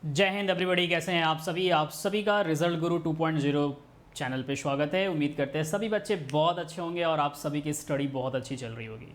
जय हिंद एवरीबॉडी, कैसे हैं आप सभी का रिजल्ट गुरु 2.0 चैनल पे स्वागत है। उम्मीद करते हैं सभी बच्चे बहुत अच्छे होंगे और आप सभी की स्टडी बहुत अच्छी चल रही होगी।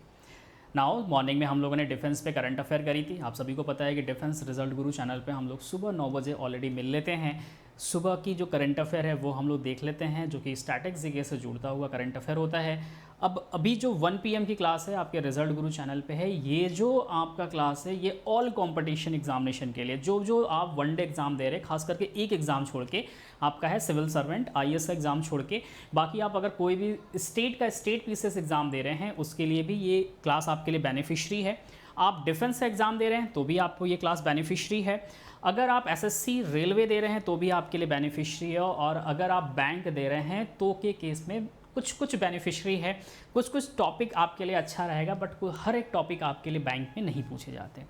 नाउ मॉर्निंग में हम लोगों ने डिफेंस पे करंट अफेयर करी थी। आप सभी को पता है कि डिफेंस रिजल्ट गुरु चैनल पे हम लोग सुबह 9 बजे ऑलरेडी मिल लेते हैं। सुबह की जो करंट अफेयर है वो हम लोग देख लेते हैं, जो कि स्टैटिक जीके से जुड़ता हुआ करंट अफेयर होता है। अब अभी जो 1 PM की क्लास है आपके रिजल्ट गुरु चैनल पे है, ये जो आपका क्लास है ये ऑल कंपटीशन एग्जामिनेशन के लिए जो आप वनडे एग्जाम दे रहे हैं, खास करके एक एग्ज़ाम छोड़ के आपका है सिविल सर्वेंट IAS का एग्ज़ाम छोड़ के, बाकी आप अगर कोई भी स्टेट पीसीएस एग्ज़ाम दे रहे हैं उसके लिए भी ये क्लास आपके लिए बेनिफिशरी है। आप डिफेंस का एग्ज़ाम दे रहे हैं तो भी आपको ये क्लास बेनिफिशरी है। अगर आप SSC रेलवे दे रहे हैं तो भी आपके लिए बेनिफिशरी है, और अगर आप बैंक दे रहे हैं तो के केस में कुछ बेनिफिशरी है। कुछ टॉपिक आपके लिए अच्छा रहेगा, बट हर एक टॉपिक आपके लिए बैंक में नहीं पूछे जाते।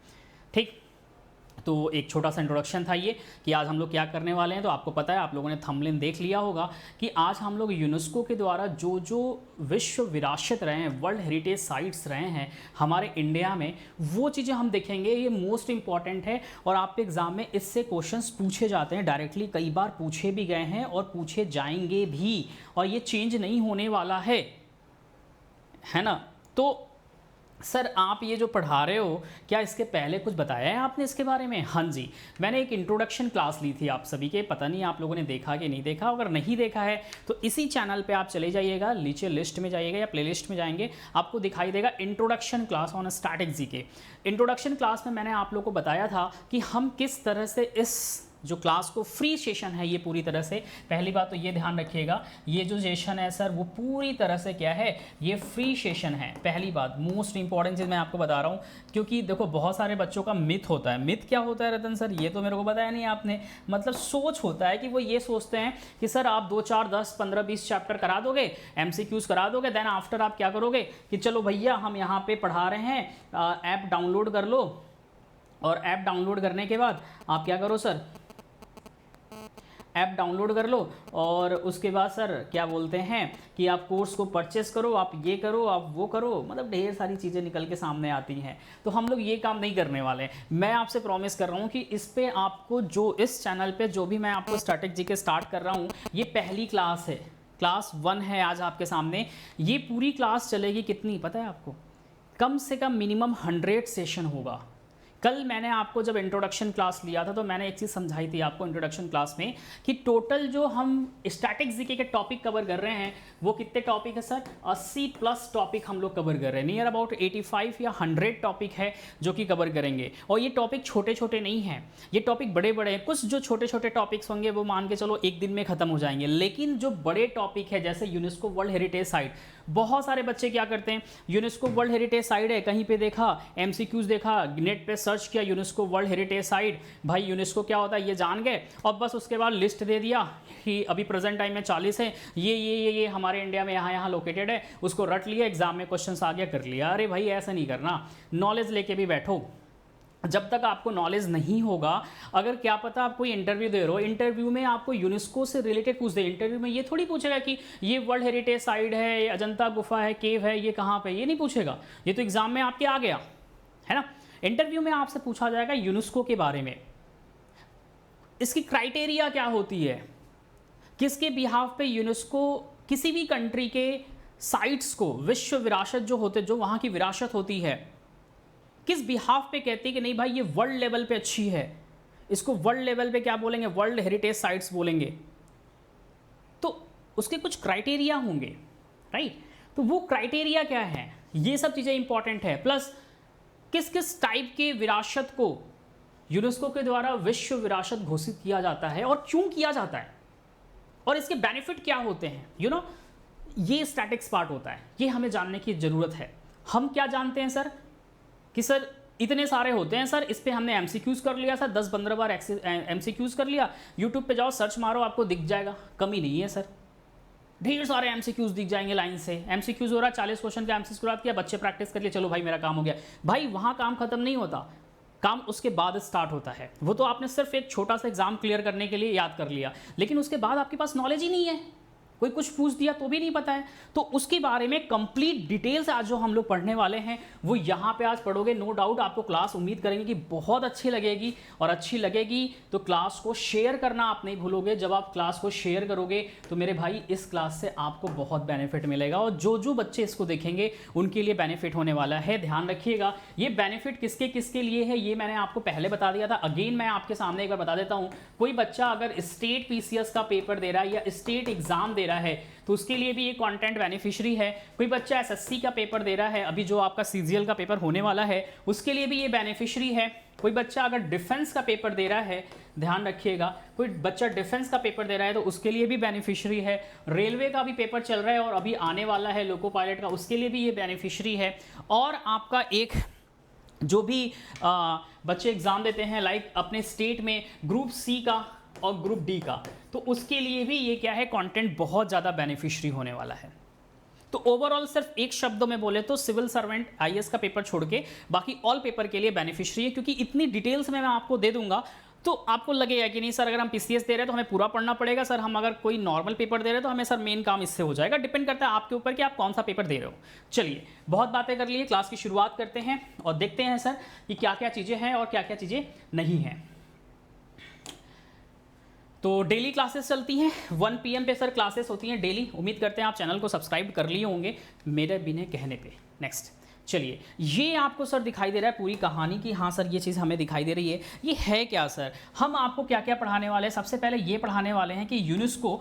ठीक, तो एक छोटा सा इंट्रोडक्शन था ये कि आज हम लोग क्या करने वाले हैं। तो आपको पता है, आप लोगों ने थंबनेल देख लिया होगा कि आज हम लोग यूनेस्को के द्वारा जो विश्व विरासत रहे हैं, वर्ल्ड हेरिटेज साइट्स रहे हैं हमारे इंडिया में, वो चीज़ें हम देखेंगे। ये मोस्ट इंपॉर्टेंट है और आपके एग्ज़ाम में इससे क्वेश्चंस पूछे जाते हैं डायरेक्टली, कई बार पूछे भी गए हैं और पूछे जाएंगे भी, और ये चेंज नहीं होने वाला है ना। तो सर आप ये जो पढ़ा रहे हो, क्या इसके पहले कुछ बताया है आपने इसके बारे में? हाँ जी, मैंने एक इंट्रोडक्शन क्लास ली थी आप सभी के, पता नहीं आप लोगों ने देखा कि नहीं देखा। अगर नहीं देखा है तो इसी चैनल पे आप चले जाइएगा, नीचे लिस्ट में जाइएगा या प्लेलिस्ट में जाएंगे, आपको दिखाई देगा introduction class on static GK. Introduction class में मैंने आप लोग को बताया था कि हम किस तरह से इस जो क्लास को फ्री सेशन है ये पूरी तरह से, पहली बात तो ये ध्यान रखिएगा, ये जो सेशन है सर वो पूरी तरह से क्या है, ये फ्री सेशन है। पहली बात मोस्ट इंपॉर्टेंट चीज़ मैं आपको बता रहा हूँ, क्योंकि देखो बहुत सारे बच्चों का मिथ होता है। मिथ क्या होता है रतन सर? ये तो मेरे को बताया नहीं आपने। मतलब सोच होता है कि वो ये सोचते हैं कि सर आप 2, 4, 10, 15, 20 चैप्टर करा दोगे, MCQs करा दोगे, देन आफ्टर आप क्या करोगे कि चलो भैया हम यहाँ पे पढ़ा रहे हैं, ऐप डाउनलोड कर लो, और ऐप डाउनलोड करने के बाद आप क्या करो सर, ऐप डाउनलोड कर लो, और उसके बाद सर क्या बोलते हैं कि आप कोर्स को परचेस करो, आप ये करो, आप वो करो, मतलब ढेर सारी चीज़ें निकल के सामने आती हैं। तो हम लोग ये काम नहीं करने वाले हैं। मैं आपसे प्रॉमिस कर रहा हूँ कि इस पे आपको, जो इस चैनल पे जो भी मैं आपको स्टैटिक जीके स्टार्ट कर रहा हूँ, ये पहली क्लास है, क्लास 1 है आज आपके सामने। ये पूरी क्लास चलेगी कितनी पता है आपको? कम से कम मिनिमम 100 सेशन होगा। कल मैंने आपको जब इंट्रोडक्शन क्लास लिया था तो मैंने एक चीज़ समझाई थी आपको इंट्रोडक्शन क्लास में कि टोटल जो हम स्टैटिक जीके के टॉपिक कवर कर रहे हैं वो कितने टॉपिक है सर? 80+ टॉपिक हम लोग कवर कर रहे हैं। नियर अबाउट 85 या 100 टॉपिक है जो कि कवर करेंगे। और ये टॉपिक छोटे छोटे नहीं हैं, ये टॉपिक बड़े बड़े हैं। कुछ जो छोटे छोटे टॉपिक्स होंगे वो मान के चलो एक दिन में खत्म हो जाएंगे, लेकिन जो बड़े टॉपिक है जैसे यूनेस्को वर्ल्ड हेरिटेज साइट, बहुत सारे बच्चे क्या करते हैं, यूनेस्को वर्ल्ड हेरिटेज साइट है, कहीं पे देखा, MCQs देखा, नेट पे सर्च किया यूनेस्को वर्ल्ड हेरिटेज साइट, भाई यूनेस्को क्या होता है ये जान गए, और बस उसके बाद लिस्ट दे दिया कि अभी प्रेजेंट टाइम में 40 है, ये हमारे इंडिया में यहाँ लोकेटेड है, उसको रट लिया, एग्जाम में क्वेश्चन आ गया, कर लिया। अरे भाई ऐसा नहीं करना, नॉलेज लेके भी बैठो। जब तक आपको नॉलेज नहीं होगा, अगर क्या पता आप कोई इंटरव्यू दे रहे हो, इंटरव्यू में आपको यूनेस्को से रिलेटेड पूछ दे, इंटरव्यू में ये थोड़ी पूछेगा कि ये वर्ल्ड हेरिटेज साइट है, ये अजंता गुफा है, केव है, ये कहाँ पे, ये नहीं पूछेगा। ये तो एग्जाम में आपके आ गया है ना। इंटरव्यू में आपसे पूछा जाएगा यूनेस्को के बारे में, इसकी क्राइटेरिया क्या होती है, किसके बिहाफ पे यूनेस्को किसी भी कंट्री के साइट्स को, विश्व विरासत जो होते, जो वहाँ की विरासत होती है, किस बिहाफ पे कहते हैं कि नहीं भाई ये वर्ल्ड लेवल पे अच्छी है, इसको वर्ल्ड लेवल पे क्या बोलेंगे, वर्ल्ड हेरिटेज साइट्स बोलेंगे। तो उसके कुछ क्राइटेरिया होंगे, राइट। तो वो क्राइटेरिया क्या है, ये सब चीज़ें इंपॉर्टेंट है। प्लस किस किस टाइप के विरासत को यूनेस्को के द्वारा विश्व विरासत घोषित किया जाता है और क्यों किया जाता है, और इसके बेनिफिट क्या होते हैं, ये स्टैटिक्स पार्ट होता है, ये हमें जानने की ज़रूरत है। हम क्या जानते हैं सर कि सर इतने सारे होते हैं सर, इस पर हमने MCQs कर लिया सर, 10-15 बार MCQs कर लिया, यूट्यूब पे जाओ सर्च मारो आपको दिख जाएगा। कमी नहीं है सर, ढेर सारे MCQs दिख जाएंगे लाइन से। MCQs हो रहा, 40 क्वेश्चन का MCQs करा दिया, बच्चे प्रैक्टिस कर लिए, चलो भाई मेरा काम हो गया। भाई वहाँ काम खत्म नहीं होता, काम उसके बाद स्टार्ट होता है। वो तो आपने सिर्फ एक छोटा सा एग्जाम क्लियर करने के लिए याद कर लिया, लेकिन उसके बाद आपके पास नॉलेज ही नहीं है। कोई कुछ पूछ दिया तो भी नहीं पता है। तो उसके बारे में कंप्लीट डिटेल्स आज जो हम लोग पढ़ने वाले हैं वो यहाँ पे आज पढ़ोगे। नो डाउट आपको क्लास उम्मीद करेंगे कि बहुत अच्छी लगेगी, और अच्छी लगेगी तो क्लास को शेयर करना आप नहीं भूलोगे। जब आप क्लास को शेयर करोगे तो मेरे भाई इस क्लास से आपको बहुत बेनिफिट मिलेगा, और जो जो बच्चे इसको देखेंगे उनके लिए बेनिफिट होने वाला है। ध्यान रखिएगा, ये बेनिफिट किसके किसके लिए है ये मैंने आपको पहले बता दिया था। अगेन मैं आपके सामने एक बार बता देता हूँ, कोई बच्चा अगर स्टेट पीसीएस का पेपर दे रहा है या स्टेट एग्जाम दे रहा है तो उसके लिए भी ये कंटेंट बेनिफिशियरी है। कोई बच्चा एसएससी का पेपर दे रहा है, अभी जो आपका सीजीएल का पेपर होने वाला है उसके लिए भी ये बेनिफिशियरी है। कोई बच्चा अगर डिफेंस का पेपर दे रहा है, ध्यान रखिएगा, कोई बच्चा डिफेंस का पेपर दे रहा है तो उसके लिए भी बेनिफिशियरी है। रेलवे का भी पेपर चल रहा है और अभी आने वाला है लोको पायलट का, उसके लिए भी ये बेनिफिशियरी है। और आपका एक जो भी बच्चे एग्जाम देते हैं लाइक अपने स्टेट में ग्रुप सी का और ग्रुप डी का, तो उसके लिए भी ये क्या है, कंटेंट बहुत ज़्यादा बेनिफिशियरी होने वाला है। तो ओवरऑल सिर्फ एक शब्दों में बोले तो सिविल सर्वेंट आईएएस का पेपर छोड़ के बाकी ऑल पेपर के लिए बेनिफिशियरी है, क्योंकि इतनी डिटेल्स में मैं आपको दे दूंगा तो आपको लगेगा कि नहीं सर अगर हम पीसीएस दे रहे हैं तो हमें पूरा पढ़ना पड़ेगा, सर हम अगर कोई नॉर्मल पेपर दे रहे हैं तो हमें सर मेन काम इससे हो जाएगा। डिपेंड करता है आपके ऊपर कि आप कौन सा पेपर दे रहे हो। चलिए बहुत बातें कर लिए, क्लास की शुरुआत करते हैं और देखते हैं सर कि क्या क्या चीज़ें हैं और क्या क्या चीज़ें नहीं हैं। तो डेली क्लासेस चलती हैं 1 PM पे सर क्लासेस होती हैं डेली। उम्मीद करते हैं आप चैनल को सब्सक्राइब कर लिए होंगे मेरे बिना कहने पे। नेक्स्ट चलिए, ये आपको सर दिखाई दे रहा है पूरी कहानी की, हाँ सर ये चीज़ हमें दिखाई दे रही है। ये है क्या सर, हम आपको क्या क्या पढ़ाने वाले हैं। सबसे पहले ये पढ़ाने वाले हैं कि यूनेस्को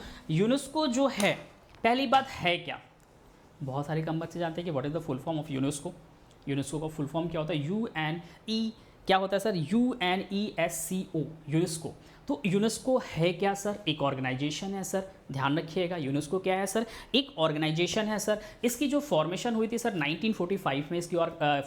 जो है, पहली बात है क्या, बहुत सारे कम बच्चे जानते हैं कि what is the full form of UNESCO. UNESCO का फुल फॉर्म क्या होता है, UN-E क्या होता है सर, UNESCO, यूनेस्को। तो यूनेस्को है क्या सर, एक ऑर्गेनाइजेशन है सर। ध्यान रखिएगा, यूनेस्को क्या है सर, एक ऑर्गेनाइजेशन है सर। इसकी जो फॉर्मेशन हुई थी सर 1945 में इसकी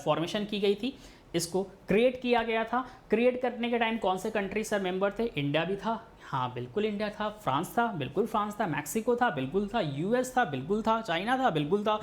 फॉर्मेशन की गई थी, इसको क्रिएट किया गया था। क्रिएट करने के टाइम कौन से कंट्री सर मेंबर थे, इंडिया भी था, हाँ बिल्कुल इंडिया था, फ्रांस था, बिल्कुल फ्रांस था, मैक्सिको था, बिल्कुल था, यूएस था, बिल्कुल था, चाइना था, बिल्कुल था।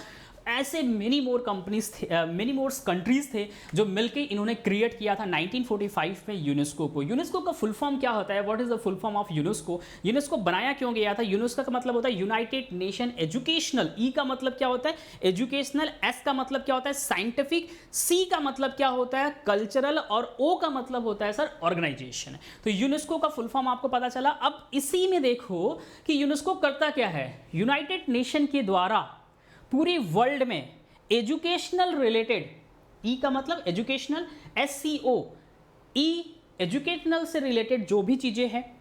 ऐसे मेनी मोर कंपनीज थे, मेनी मोर कंट्रीज थे जो मिलके इन्होंने क्रिएट किया था 1945 में यूनेस्को को। यूनेस्को का फुल फॉर्म क्या होता है, what is the full form of UNESCO. UNESCO बनाया क्यों गया था, यूनेस्को का मतलब होता है यूनाइटेड नेशन एजुकेशनल। ई का मतलब क्या होता है, एजुकेशनल। एस का मतलब क्या होता है, साइंटिफिक। सी का मतलब क्या होता है, कल्चरल। और ओ का मतलब होता है सर ऑर्गेनाइजेशन। तो यूनेस्को का फुल फॉर्म आपको पता चला। अब इसी में देखो कि यूनेस्को करता क्या है, यूनाइटेड नेशन के द्वारा पूरी वर्ल्ड में एजुकेशनल रिलेटेड, ई का मतलब एजुकेशनल, SCO, ई एजुकेशनल से रिलेटेड जो भी चीज़ें हैं,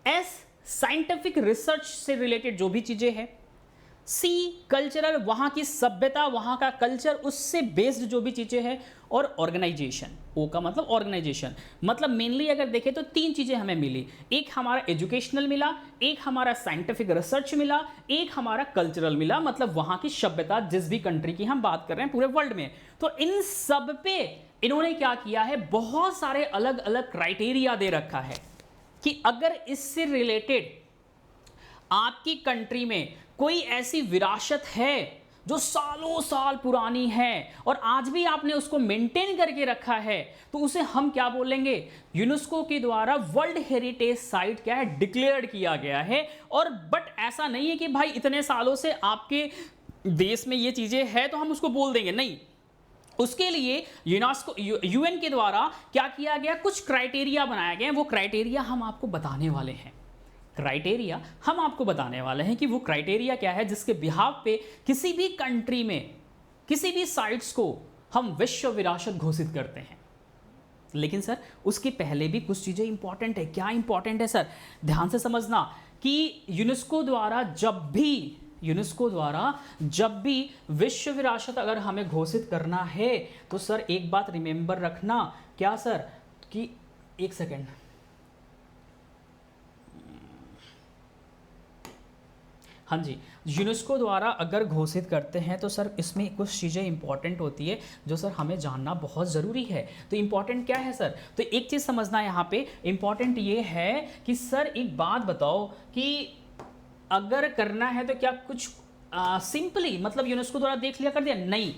S साइंटिफिक रिसर्च से रिलेटेड जो भी चीज़ें हैं, सी कल्चरल, वहाँ की सभ्यता, वहाँ का कल्चर, उससे बेस्ड जो भी चीज़ें हैं, और ऑर्गेनाइजेशन, ओ का मतलब ऑर्गेनाइजेशन। मतलब मेनली अगर देखें तो 3 चीज़ें हमें मिली, एक हमारा एजुकेशनल मिला, एक हमारा साइंटिफिक रिसर्च मिला, एक हमारा कल्चरल मिला। मतलब वहाँ की सभ्यता, जिस भी कंट्री की हम बात कर रहे हैं पूरे वर्ल्ड में। तो इन सब पे इन्होंने क्या किया है, बहुत सारे अलग अलग क्राइटेरिया दे रखा है कि अगर इससे रिलेटेड आपकी कंट्री में कोई ऐसी विरासत है जो सालों साल पुरानी है और आज भी आपने उसको मेंटेन करके रखा है, तो उसे हम क्या बोलेंगे, यूनेस्को के द्वारा वर्ल्ड हेरिटेज साइट क्या है, डिक्लेयर्ड किया गया है। और बट ऐसा नहीं है कि भाई इतने सालों से आपके देश में ये चीज़ें हैं तो हम उसको बोल देंगे, नहीं। उसके लिए यूनेस्को UN के द्वारा क्या किया गया, कुछ क्राइटेरिया बनाया गया। वो क्राइटेरिया हम आपको बताने वाले हैं। क्राइटेरिया हम आपको बताने वाले हैं कि वो क्राइटेरिया क्या है जिसके बिहाफ पे किसी भी कंट्री में किसी भी साइट्स को हम विश्व विरासत घोषित करते हैं। लेकिन सर उसके पहले भी कुछ चीज़ें इंपॉर्टेंट है। क्या इंपॉर्टेंट है सर, ध्यान से समझना कि यूनेस्को द्वारा जब भी विश्व विरासत अगर हमें घोषित करना है तो सर एक बात रिमेंबर रखना, क्या सर, कि एक सेकेंड, हाँ जी, यूनेस्को द्वारा अगर घोषित करते हैं तो सर इसमें कुछ चीज़ें इंपॉर्टेंट होती है जो सर हमें जानना बहुत ज़रूरी है। तो इंपॉर्टेंट क्या है सर, तो एक चीज़ समझना यहाँ पे इंपॉर्टेंट ये है कि सर एक बात बताओ कि अगर करना है तो क्या कुछ सिंपली मतलब यूनेस्को द्वारा देख लिया कर दिया, नहीं।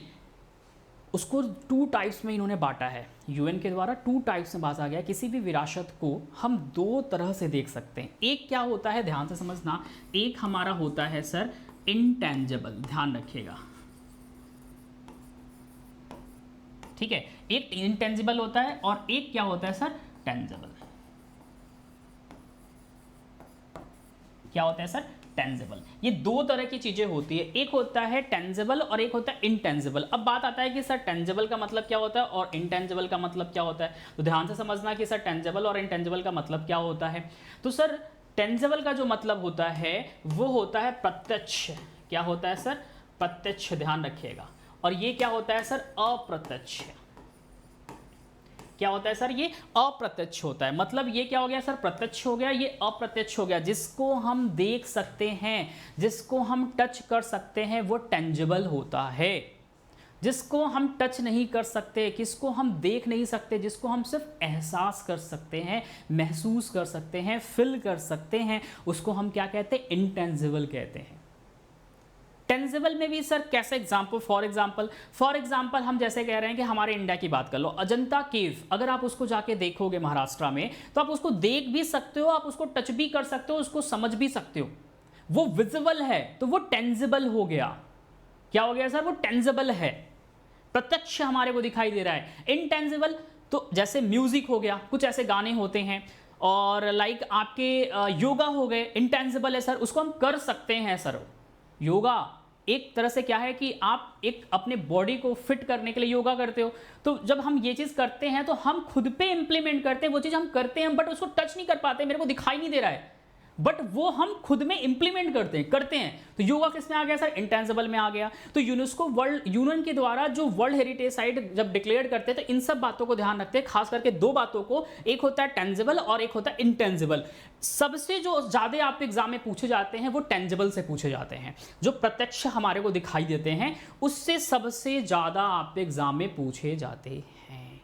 उसको 2 टाइप्स में इन्होंने बांटा है। यूएन के द्वारा 2 टाइप्स में बांटा गया। किसी भी विरासत को हम 2 तरह से देख सकते हैं। एक क्या होता है, ध्यान से समझना, एक हमारा होता है सर इंटेंजिबल, ध्यान रखिएगा, ठीक है। एक इंटेंजिबल होता है और एक क्या होता है सर, टेंजिबल। क्या होता है सर, टेंजिबल। ये 2 तरह की चीजें होती है, एक होता है टेंजिबल और एक होता है इंटेंजिबल। अब बात आता है कि सर टेंजिबल का मतलब क्या होता है और इंटेंजिबल का मतलब क्या होता है। तो ध्यान से समझना कि सर टेंजिबल और इंटेंजिबल का मतलब क्या होता है। तो सर टेंजिबल का जो मतलब होता है वो होता है प्रत्यक्ष। क्या होता है सर, प्रत्यक्ष, ध्यान रखिएगा। और ये क्या होता है सर, अप्रत्यक्ष। क्या होता है सर, ये अप्रत्यक्ष होता है। मतलब ये क्या हो गया सर, प्रत्यक्ष हो गया, ये अप्रत्यक्ष हो गया। जिसको हम देख सकते हैं, जिसको हम टच कर सकते हैं, वो टेंजिबल होता है। जिसको हम टच नहीं कर सकते, किसको हम देख नहीं सकते, जिसको हम सिर्फ एहसास कर सकते हैं, महसूस कर सकते हैं, फील कर सकते हैं, उसको हम क्या कहते हैं, इंटेंजिबल कहते हैं। टेंजिबल में भी सर कैसे एग्जाम्पल, फॉर एग्जाम्पल हम जैसे कह रहे हैं कि हमारे इंडिया की बात कर लो, अजंता केव, अगर आप उसको जाके देखोगे महाराष्ट्र में, तो आप उसको देख भी सकते हो, आप उसको टच भी कर सकते हो, उसको समझ भी सकते हो। वो विजिबल है तो वो टेंजिबल हो गया। क्या हो गया सर, वो टेंजिबल है, प्रत्यक्ष हमारे को दिखाई दे रहा है। इनटेंजिबल तो जैसे म्यूजिक हो गया, कुछ ऐसे गाने होते हैं, और लाइक आपके योगा हो गए, इंटेंजिबल है सर, उसको हम कर सकते हैं सर। योगा एक तरह से क्या है कि आप एक अपने बॉडी को फिट करने के लिए योगा करते हो। तो जब हम ये चीज़ करते हैं तो हम खुद पे इंप्लीमेंट करते हैं, वो चीज़ हम करते हैं, बट उसको टच नहीं कर पाते, मेरे को दिखाई नहीं दे रहा है, बट वो हम खुद में इंप्लीमेंट करते हैं। तो योगा किस में आ गया सर, इंटेंजिबल में आ गया। तो यूनेस्को वर्ल्ड यूनियन के द्वारा जो वर्ल्ड हेरिटेज साइट जब डिक्लेयर करते हैं तो इन सब बातों को ध्यान रखते हैं, खास करके 2 बातों को, एक होता है टेंजिबल और एक होता है इंटेंजिबल। सबसे जो ज्यादा आप एग्जाम में पूछे जाते हैं वो टेंजिबल से पूछे जाते हैं, जो प्रत्यक्ष हमारे को दिखाई देते हैं, उससे सबसे ज्यादा आप एग्जाम में पूछे जाते हैं,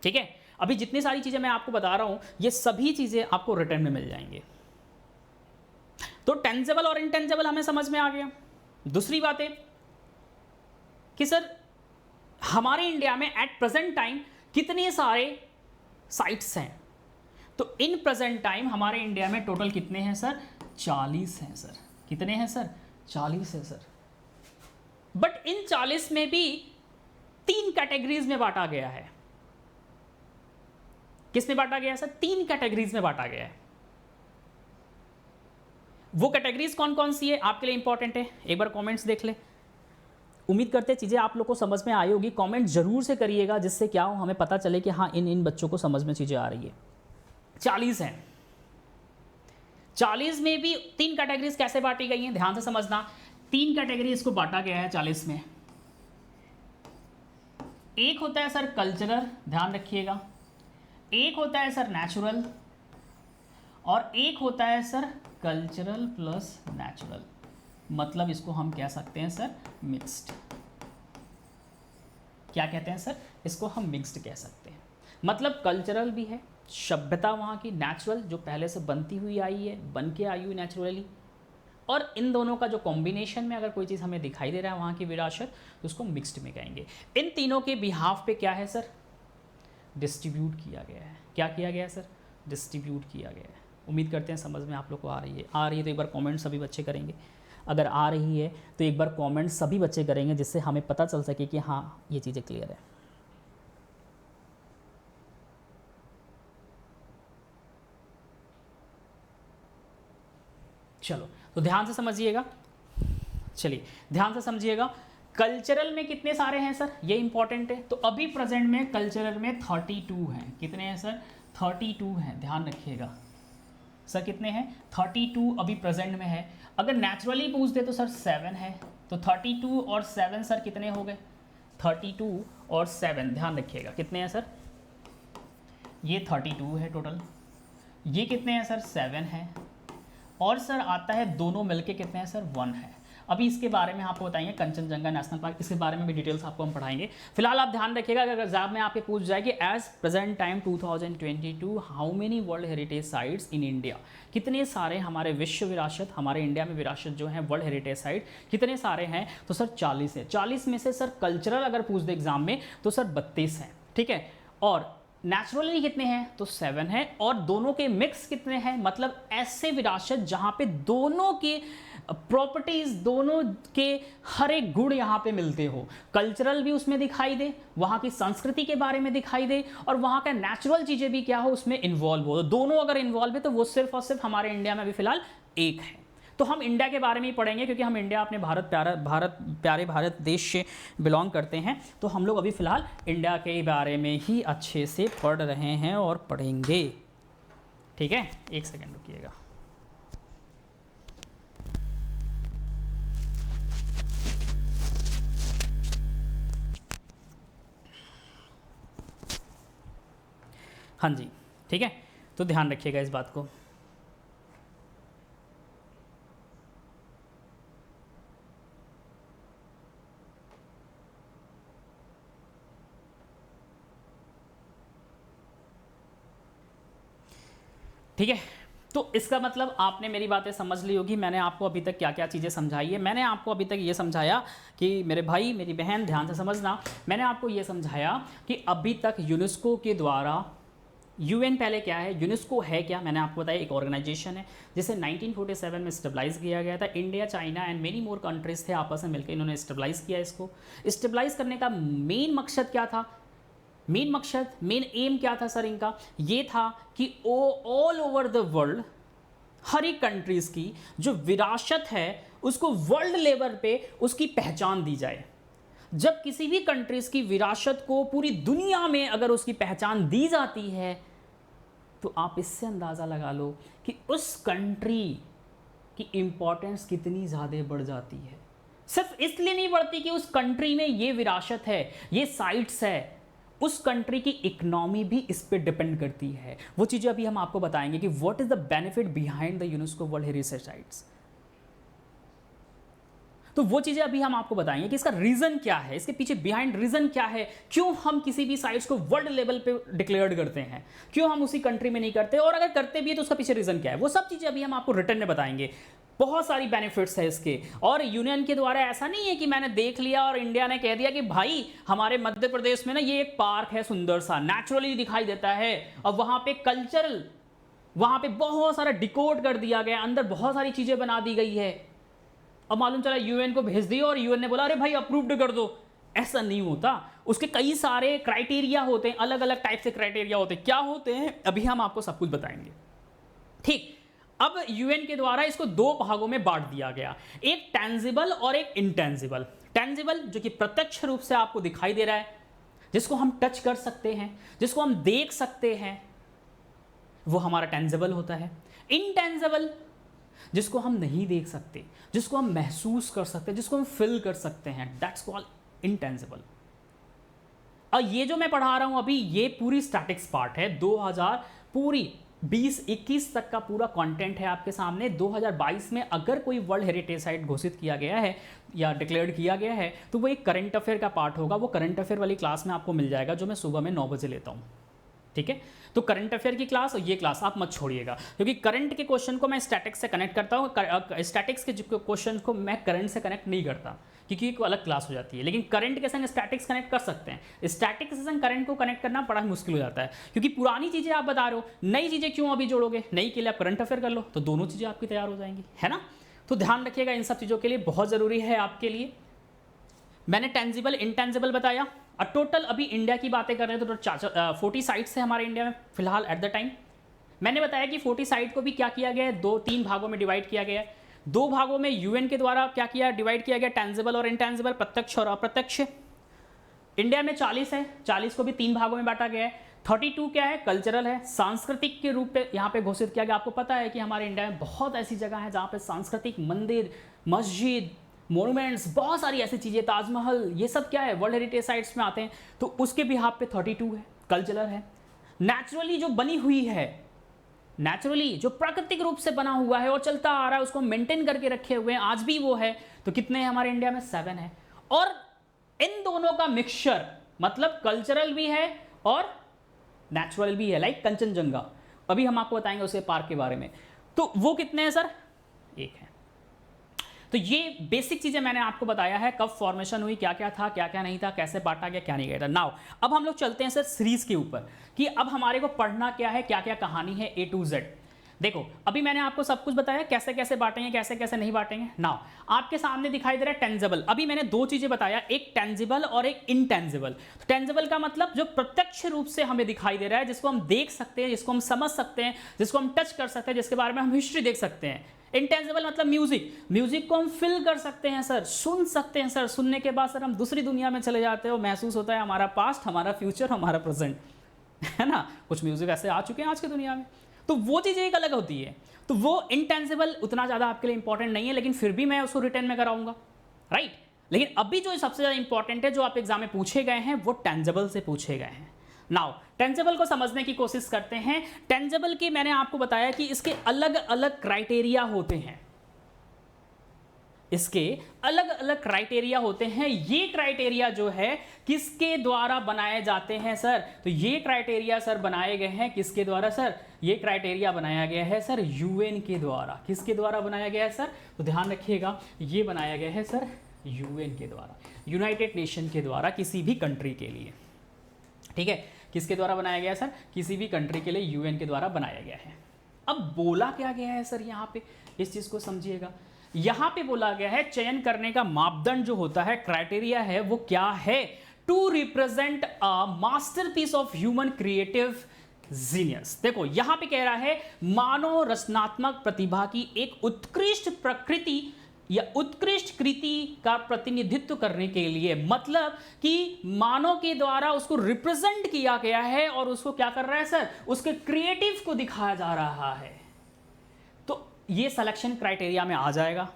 ठीक है। अभी जितनी सारी चीजें मैं आपको बता रहा हूं, ये सभी चीजें आपको रिटर्न में मिल जाएंगे। तो टेंजिबल और इंटेंजिबल हमें समझ में आ गया। दूसरी बात है कि सर हमारे इंडिया में एट प्रेजेंट टाइम कितने सारे साइट्स हैं। तो इन प्रेजेंट टाइम हमारे इंडिया में टोटल कितने हैं सर, 40 हैं सर। कितने हैं सर, 40 है सर। बट इन 40 में भी 3 कैटेगरीज में बांटा गया है। किस में बांटा गया है सर, 3 कैटेगरीज में बांटा गया है। वो कैटेगरीज कौन कौन सी है आपके लिए इंपॉर्टेंट है, एक बार कमेंट्स देख ले। उम्मीद करते हैं चीजें आप लोग को समझ में आई होगी। कमेंट जरूर से करिएगा, जिससे क्या हो, हमें पता चले कि हाँ इन बच्चों को समझ में चीजें आ रही है। 40 हैं। 40 में भी 3 कैटेगरीज कैसे बांटी गई हैं, ध्यान से समझना। 3 कैटेगरीज को बांटा गया है 40 में। एक होता है सर कल्चरल, ध्यान रखिएगा, एक होता है सर नेचुरल, और एक होता है सर कल्चरल प्लस नेचुरल। मतलब इसको हम कह सकते हैं सर मिक्स्ड। क्या कहते हैं सर, इसको हम मिक्स्ड कह सकते हैं। मतलब कल्चरल भी है, सभ्यता वहाँ की, नेचुरल जो पहले से बनती हुई आई है, बन के आई हुई नेचुरली, और इन दोनों का जो कॉम्बिनेशन में अगर कोई चीज़ हमें दिखाई दे रहा है वहाँ की विरासत, तो उसको मिक्स्ड में कहेंगे। इन तीनों के बिहाफ पे क्या है सर, डिस्ट्रीब्यूट किया गया है। क्या किया गया है सर, डिस्ट्रीब्यूट किया गया है। उम्मीद करते हैं समझ में आप लोग को आ रही है। तो एक बार कमेंट सभी बच्चे करेंगे। अगर आ रही है तो एक बार कमेंट सभी बच्चे करेंगे, जिससे हमें पता चल सके कि हाँ ये चीज़ें क्लियर है। चलो तो ध्यान से समझिएगा, चलिए ध्यान से समझिएगा। कल्चरल में कितने सारे हैं सर, ये इंपॉर्टेंट है। तो अभी प्रेजेंट में कल्चरल में 32 हैं। कितने हैं सर, 32 हैं, ध्यान रखिएगा सर। कितने हैं, 32 अभी प्रेजेंट में है। अगर नेचुरली पूछ दे तो सर 7 है। तो 32 और 7 सर कितने हो गए, 32 और 7, ध्यान रखिएगा कितने हैं सर, ये 32 है टोटल। ये कितने हैं सर, 7 है। और सर आता है दोनों मिलके कितने हैं सर, 1 है। अभी इसके बारे में आपको बताएंगे, कंचनजंगा नेशनल पार्क, इसके बारे में भी डिटेल्स आपको हम पढ़ाएंगे। फिलहाल आप ध्यान रखिएगा, अगर एग्जाम में आपके पूछ जाए कि as present time 2022 how many world heritage sites in India, कितने सारे हमारे विश्व विरासत, हमारे इंडिया में विरासत जो है वर्ल्ड हेरिटेज साइट कितने सारे हैं, तो सर 40 है। 40 में से सर कल्चरल अगर पूछ दे एग्जाम में तो सर 32 हैं, ठीक है, और नेचुरली कितने हैं, तो 7 हैं, और दोनों के मिक्स कितने हैं, मतलब ऐसे विरासत जहां पे दोनों के प्रॉपर्टीज, दोनों के हर एक गुण यहाँ पे मिलते हो, कल्चरल भी उसमें दिखाई दे, वहाँ की संस्कृति के बारे में दिखाई दे, और वहाँ का नेचुरल चीज़ें भी क्या हो उसमें इन्वॉल्व हो, दोनों अगर इन्वॉल्व है तो वो सिर्फ और सिर्फ हमारे इंडिया में अभी फिलहाल एक है। तो हम इंडिया के बारे में ही पढ़ेंगे, क्योंकि हम इंडिया अपने प्यारे भारत देश से बिलोंग करते हैं, तो हम लोग अभी फ़िलहाल इंडिया के बारे में ही अच्छे से पढ़ रहे हैं और पढ़ेंगे, ठीक है। एक सेकेंड रुकिएगा। हाँ जी, ठीक है, तो ध्यान रखिएगा इस बात को। ठीक है, तो इसका मतलब आपने मेरी बातें समझ ली होगी। मैंने आपको अभी तक क्या क्या चीज़ें समझाई है। मैंने आपको अभी तक ये समझाया कि मेरे भाई मेरी बहन ध्यान से समझना, मैंने आपको ये समझाया कि अभी तक यूनेस्को के द्वारा, यूएन पहले क्या है, यूनेस्को है क्या, मैंने आपको बताया एक ऑर्गेनाइजेशन है जिसे 1947 में स्टेबलाइज किया गया था। India, China and many more countries थे आपस में मिलकर इन्होंने स्टेबलाइज किया। इसको स्टेबलाइज करने का मेन मकसद क्या था, मेन एम क्या था सर इनका, ये था कि ऑल ओवर द वर्ल्ड हर एक कंट्रीज़ की जो विरासत है उसको वर्ल्ड लेवल पे उसकी पहचान दी जाए। जब किसी भी कंट्रीज़ की विरासत को पूरी दुनिया में अगर उसकी पहचान दी जाती है तो आप इससे अंदाज़ा लगा लो कि उस कंट्री की इम्पोर्टेंस कितनी ज़्यादा बढ़ जाती है। सिर्फ इसलिए नहीं बढ़ती कि उस कंट्री में ये विरासत है, ये साइट्स है, उस कंट्री की इकोनॉमी भी इस पे डिपेंड करती है। वो चीज़ें अभी हम आपको बताएंगे कि what is the benefit behind the UNESCO world heritage sites. तो वो चीज़ें अभी हम आपको बताएंगे कि इसका रीज़न क्या है, इसके पीछे बिहाइंड रीज़न क्या है, क्यों हम किसी भी साइट्स को वर्ल्ड लेवल पे डिक्लेयर्ड करते हैं, क्यों हम उसी कंट्री में नहीं करते, और अगर करते भी है तो उसका पीछे रीज़न क्या है। वो सब चीज़ें अभी हम आपको रिटर्न में बताएंगे। बहुत सारी बेनिफिट्स है इसके, और यूनियन के द्वारा ऐसा नहीं है कि मैंने देख लिया और इंडिया ने कह दिया कि भाई हमारे मध्य प्रदेश में ना ये एक पार्क है सुंदर सा, नेचुरली दिखाई देता है, और वहाँ पे कल्चरल, वहाँ पे बहुत सारा डिकोड कर दिया गया, अंदर बहुत सारी चीज़ें बना दी गई है, अब मालूम चला यूएन को भेज दिया और यूएन ने बोला अरे भाई अप्रूव्ड कर दो। ऐसा नहीं होता, उसके कई सारे क्राइटेरिया होते हैं, अलग अलग टाइप से क्राइटेरिया होते हैं। क्या होते हैं अभी हम आपको सब कुछ बताएंगे, ठीक। अब यूएन के द्वारा इसको दो भागों में बांट दिया गया, एक टेंजिबल और एक इनटेंजिबल। टेंजिबल जो कि प्रत्यक्ष रूप से आपको दिखाई दे रहा है, जिसको हम टच कर सकते हैं, जिसको हम देख सकते हैं, वो हमारा टेंजिबल होता है। इनटेंजिबल जिसको हम नहीं देख सकते, जिसको हम महसूस कर सकते हैं, जिसको हम फील कर सकते हैं, दैट्स कॉल्ड इनटेंजिबल। और ये जो मैं पढ़ा रहा हूं अभी, ये पूरी स्टैटिक्स पार्ट है। 2000 पूरी 2021 तक का पूरा कंटेंट है आपके सामने। 2022 में अगर कोई वर्ल्ड हेरिटेज साइट घोषित किया गया है या डिक्लेयर्ड किया गया है तो वो एक करंट अफेयर का पार्ट होगा। वो करंट अफेयर वाली क्लास में आपको मिल जाएगा जो मैं सुबह में 9 बजे लेता हूँ, ठीक है। तो करंट अफेयर की क्लास और ये क्लास आप मत छोड़िएगा, क्योंकि करंट के क्वेश्चन को मैं स्टैटिक्स से कनेक्ट करता हूँ। स्टैटिक्स के क्वेश्चन को मैं करंट से कनेक्ट नहीं करता, क्योंकि एक अलग क्लास हो जाती है। लेकिन करंट के संग स्टैटिक्स कनेक्ट कर सकते हैं। स्टैटिक्स के संग करंट को कनेक्ट करना बड़ा मुश्किल हो जाता है, क्योंकि पुरानी चीज़ें आप बता रहे हो, नई चीज़ें क्यों अभी जोड़ोगे। नई के लिए आप करंट अफेयर कर लो, तो दोनों चीज़ें आपकी तैयार हो जाएंगी, है ना। तो ध्यान रखिएगा, इन सब चीज़ों के लिए बहुत ज़रूरी है आपके लिए। मैंने टेंजिबल इंटेंजिबल बताया, और टोटल अभी इंडिया की बातें कर रहे हैं तो 40 साइट्स है हमारे इंडिया में फिलहाल एट द टाइम। मैंने बताया कि 40 साइट को भी क्या किया गया है, 2-3 भागों में डिवाइड किया गया है। 2 भागों में यूएन के द्वारा क्या किया, डिवाइड किया गया, टेंजिबल और इनटेंजिबल, प्रत्यक्ष और अप्रत्यक्ष। इंडिया में 40 है, 40 को भी 3 भागों में बांटा गया है। 32 क्या है, कल्चरल है, सांस्कृतिक के रूप में यहाँ पे घोषित किया गया। आपको पता है कि हमारे इंडिया में बहुत ऐसी जगह है जहाँ पे सांस्कृतिक, मंदिर, मस्जिद, मोनूमेंट्स, बहुत सारी ऐसी चीज़ें, ताजमहल, ये सब क्या है वर्ल्ड हेरिटेज साइट्स में आते हैं। तो उसके बिहाफ पे 32 है, कल्चरल है। नेचुरली जो बनी हुई है नेचुरली जो प्राकृतिक रूप से बना हुआ है और चलता आ रहा है, उसको मेंटेन करके रखे हुए हैं, आज भी वो है। तो कितने हैं हमारे इंडिया में? 7 है। और इन दोनों का मिक्सचर, मतलब कल्चरल भी है और नेचुरल भी है, लाइक कंचनजंगा, अभी हम आपको बताएंगे उसके पार्क के बारे में। तो वो कितने हैं सर? 1 है। तो ये बेसिक चीजें मैंने आपको बताया है, कब फॉर्मेशन हुई, क्या क्या था, क्या क्या नहीं था, कैसे बांटा गया, क्या नहीं गया था। नाउ अब हम लोग चलते हैं सर सीरीज के ऊपर कि अब हमारे को पढ़ना क्या है, क्या क्या कहानी है A to Z। देखो अभी मैंने आपको सब कुछ बताया, कैसे कैसे बांटेंगे, कैसे कैसे नहीं बांटेंगे। नाउ आपके सामने दिखाई दे रहा है टेंजिबल। अभी मैंने 2 चीजें बताया, एक टेंजिबल और एक इनटेंजिबल। टेंजिबल का मतलब जो प्रत्यक्ष रूप से हमें दिखाई दे रहा है, जिसको हम देख सकते हैं, जिसको हम समझ सकते हैं, जिसको हम टच कर सकते हैं, जिसके बारे में हम हिस्ट्री देख सकते हैं। इंटेंजिबल मतलब म्यूजिक, म्यूजिक को हम फील कर सकते हैं सर, सुन सकते हैं सर, सुनने के बाद सर हम दूसरी दुनिया में चले जाते हैं और महसूस होता है हमारा पास्ट, हमारा फ्यूचर, हमारा प्रेजेंट, है ना। कुछ म्यूजिक ऐसे आ चुके हैं आज की दुनिया में, तो वो चीज़ एक अलग होती है। तो वो इंटेंजिबल उतना ज़्यादा आपके लिए इंपॉर्टेंट नहीं है, लेकिन फिर भी मैं उसको रिटर्न में कराऊंगा, राइट। लेकिन अभी जो सबसे ज़्यादा इंपॉर्टेंट है, जो आप एग्जाम में पूछे गए हैं, वो टेंजिबल से पूछे गए हैं। नाउ टेंजिबल को समझने की कोशिश करते हैं। टेंजिबल की मैंने आपको बताया कि इसके अलग अलग क्राइटेरिया होते हैं, इसके अलग अलग क्राइटेरिया होते हैं। ये क्राइटेरिया जो है किसके द्वारा बनाए जाते हैं सर? तो ये क्राइटेरिया सर बनाए गए हैं किसके द्वारा सर? ये क्राइटेरिया बनाया गया है सर यूएन के द्वारा। किसके द्वारा बनाया गया है सर? तो ध्यान रखिएगा, ये बनाया गया है सर यूएन के द्वारा, यूनाइटेड नेशन के द्वारा, किसी भी कंट्री के लिए, ठीक है। किसके द्वारा बनाया गया है सर? किसी भी कंट्री के लिए यूएन के द्वारा बनाया गया है। अब बोला क्या गया है सर यहाँ पे, इस चीज को समझिएगा। यहां पे बोला गया है चयन करने का मापदंड जो होता है, क्राइटेरिया है, वो क्या है? To represent a masterpiece of human creative genius. देखो यहां पे कह रहा है मानव रचनात्मक प्रतिभा की एक उत्कृष्ट प्रकृति या उत्कृष्ट कृति का प्रतिनिधित्व करने के लिए, मतलब कि मानव के द्वारा उसको रिप्रेजेंट किया गया है और उसको क्या कर रहा है सर? उसके क्रिएटिव को दिखाया जा रहा है। ये सिलेक्शन क्राइटेरिया में आ जाएगा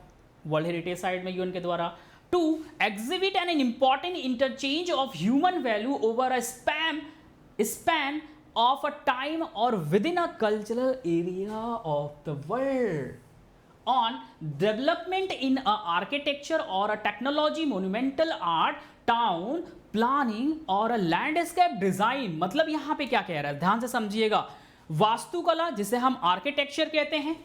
वर्ल्ड हेरिटेज साइट में यूएन के द्वारा। To exhibit an important interchange of human value over a span of a time और within a cultural area of the world on development in a architecture और a technology, monumental art, town planning और a landscape design. मतलब यहां पे क्या कह रहा है, ध्यान से समझिएगा। वास्तुकला जिसे हम आर्किटेक्चर कहते हैं,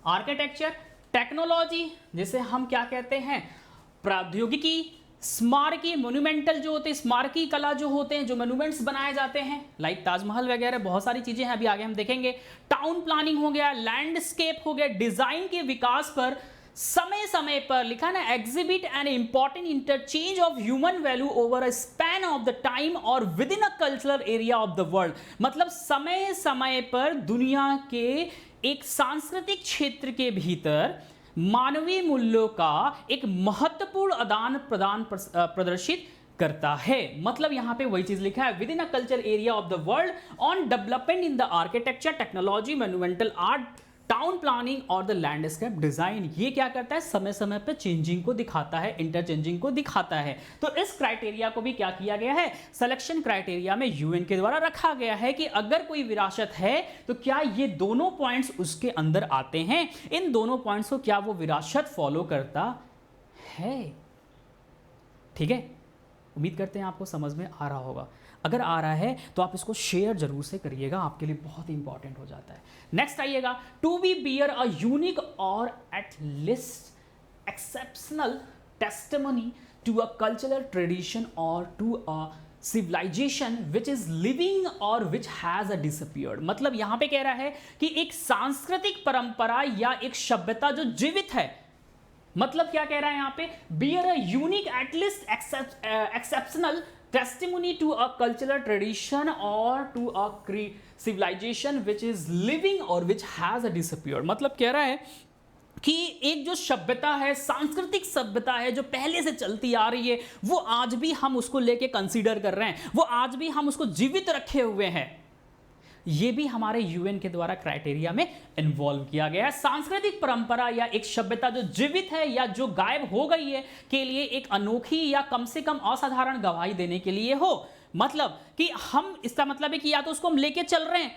आर्किटेक्चर, टेक्नोलॉजी जिसे हम क्या कहते हैं? प्रौद्योगिकी, स्मारकी, मोन्यूमेंटल जो होते हैं, स्मारकी कला जो होते हैं, जो मोन्यूमेंट्स बनाए जाते हैं, लाइक ताजमहल वगैरह, बहुत सारी चीजें हैं, अभी आगे हम देखेंगे। टाउन प्लानिंग हो गया, लैंडस्केप हो गया, डिजाइन के विकास पर समय समय पर लिखा ना, exhibit an important interchange of human value over a span of the time और within a cultural area of the world. मतलब समय समय पर दुनिया के एक सांस्कृतिक क्षेत्र के भीतर मानवीय मूल्यों का एक महत्वपूर्ण आदान प्रदान प्रदर्शित करता है। मतलब यहां पे वही चीज लिखा है, with in a culture area of the world on development in the architecture, technology, monumental art, town planning और द लैंडस्केप डिजाइन। ये क्या करता है? समय समय पर चेंजिंग को दिखाता है, इंटरचेंजिंग को दिखाता है। तो इस क्राइटेरिया को भी क्या किया गया है? सिलेक्शन क्राइटेरिया में यूएन के द्वारा रखा गया है कि अगर कोई विरासत है तो क्या ये दोनों पॉइंट्स उसके अंदर आते हैं, इन दोनों पॉइंट्स को क्या वो विरासत फॉलो करता है। ठीक है, उम्मीद करते हैं आपको समझ में आ रहा होगा। अगर आ रहा है तो आप इसको शेयर जरूर से करिएगा, आपके लिए बहुत इंपॉर्टेंट हो जाता है। नेक्स्ट आइएगा, to be bear a unique और at least exceptional testimony to a cultural tradition और to a civilization which is living और विच हैज अ डिसअपियर्ड। मतलब यहां पे कह रहा है कि एक सांस्कृतिक परंपरा या एक सभ्यता जो जीवित है, मतलब क्या कह रहा है यहां पे? Bear a unique at least exceptional testimony to a cultural tradition और to a civilization which is living और विच हैज अ डिसअपियर्ड। मतलब कह रहा है कि एक जो सभ्यता है, सांस्कृतिक सभ्यता है जो पहले से चलती आ रही है, वो आज भी हम उसको लेके कंसीडर कर रहे हैं, वो आज भी हम उसको जीवित रखे हुए हैं। ये भी हमारे यूएन के द्वारा क्राइटेरिया में इन्वॉल्व किया गया है। सांस्कृतिक परंपरा या एक सभ्यता जो जीवित है या जो गायब हो गई है के लिए एक अनोखी या कम से कम असाधारण गवाही देने के लिए हो। मतलब कि हम, इसका मतलब है कि या तो उसको हम लेके चल रहे हैं,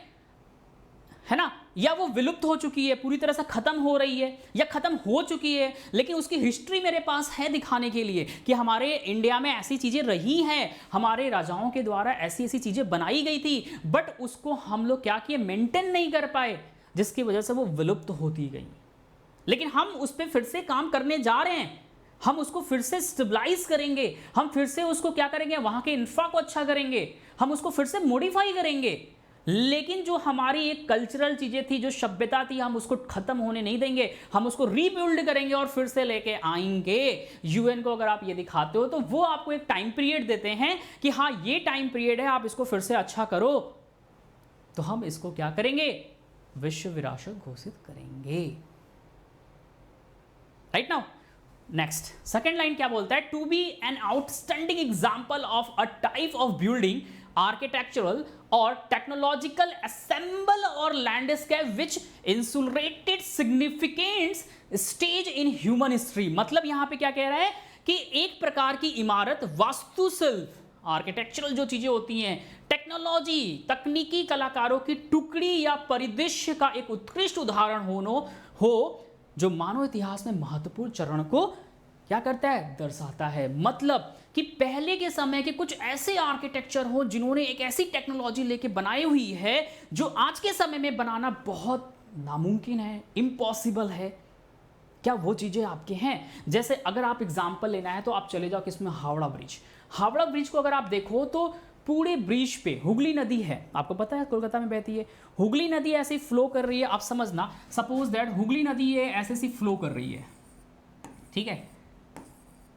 है ना, या वो विलुप्त हो चुकी है, पूरी तरह से खत्म हो रही है या खत्म हो चुकी है, लेकिन उसकी हिस्ट्री मेरे पास है दिखाने के लिए कि हमारे इंडिया में ऐसी चीजें रही हैं, हमारे राजाओं के द्वारा ऐसी ऐसी चीजें बनाई गई थी, बट उसको हम लोग क्या किए, मेंटेन नहीं कर पाए, जिसकी वजह से वो विलुप्त होती गई। लेकिन हम उस पर फिर से काम करने जा रहे हैं, हम उसको फिर से स्टेबलाइज करेंगे, हम फिर से उसको क्या करेंगे, वहां के इंफ्रा को अच्छा करेंगे, हम उसको फिर से मॉडिफाई करेंगे। लेकिन जो हमारी एक कल्चरल चीजें थी, जो सभ्यता थी, हम उसको खत्म होने नहीं देंगे, हम उसको रीबिल्ड करेंगे और फिर से लेके आएंगे। यूएन को अगर आप ये दिखाते हो तो वो आपको एक टाइम पीरियड देते हैं कि हाँ ये टाइम पीरियड है, आप इसको फिर से अच्छा करो, तो हम इसको क्या करेंगे, विश्व विरासत घोषित करेंगे। Right now next second line क्या बोलता है, to be an outstanding example of a type of building, architectural और टेक्नोलॉजिकल असेंबल और landscape which insulated significant stage in human history. मतलब यहां पे क्या कह रहा है कि एक प्रकार की इमारत, वास्तुशिल्प, आर्किटेक्चरल जो चीजें होती हैं, टेक्नोलॉजी, तकनीकी कलाकारों की टुकड़ी या परिदृश्य का एक उत्कृष्ट उदाहरण हो जो मानव इतिहास में महत्वपूर्ण चरण को क्या करता है, दर्शाता है। मतलब कि पहले के समय के कुछ ऐसे आर्किटेक्चर हो जिन्होंने एक ऐसी टेक्नोलॉजी लेके बनाई हुई है जो आज के समय में बनाना बहुत नामुमकिन है, इम्पॉसिबल है। क्या वो चीजें आपके हैं? जैसे अगर आप एग्जाम्पल लेना है तो आप चले जाओ किसमें, हावड़ा ब्रिज। हावड़ा ब्रिज को अगर आप देखो तो पूरे ब्रिज पे हुगली नदी है, आपको पता है कोलकाता में बहती है हुगली नदी, ऐसे फ्लो कर रही है। आप समझना, सपोज दैट हुगली नदी है ऐसे सी फ्लो कर रही है, ठीक है।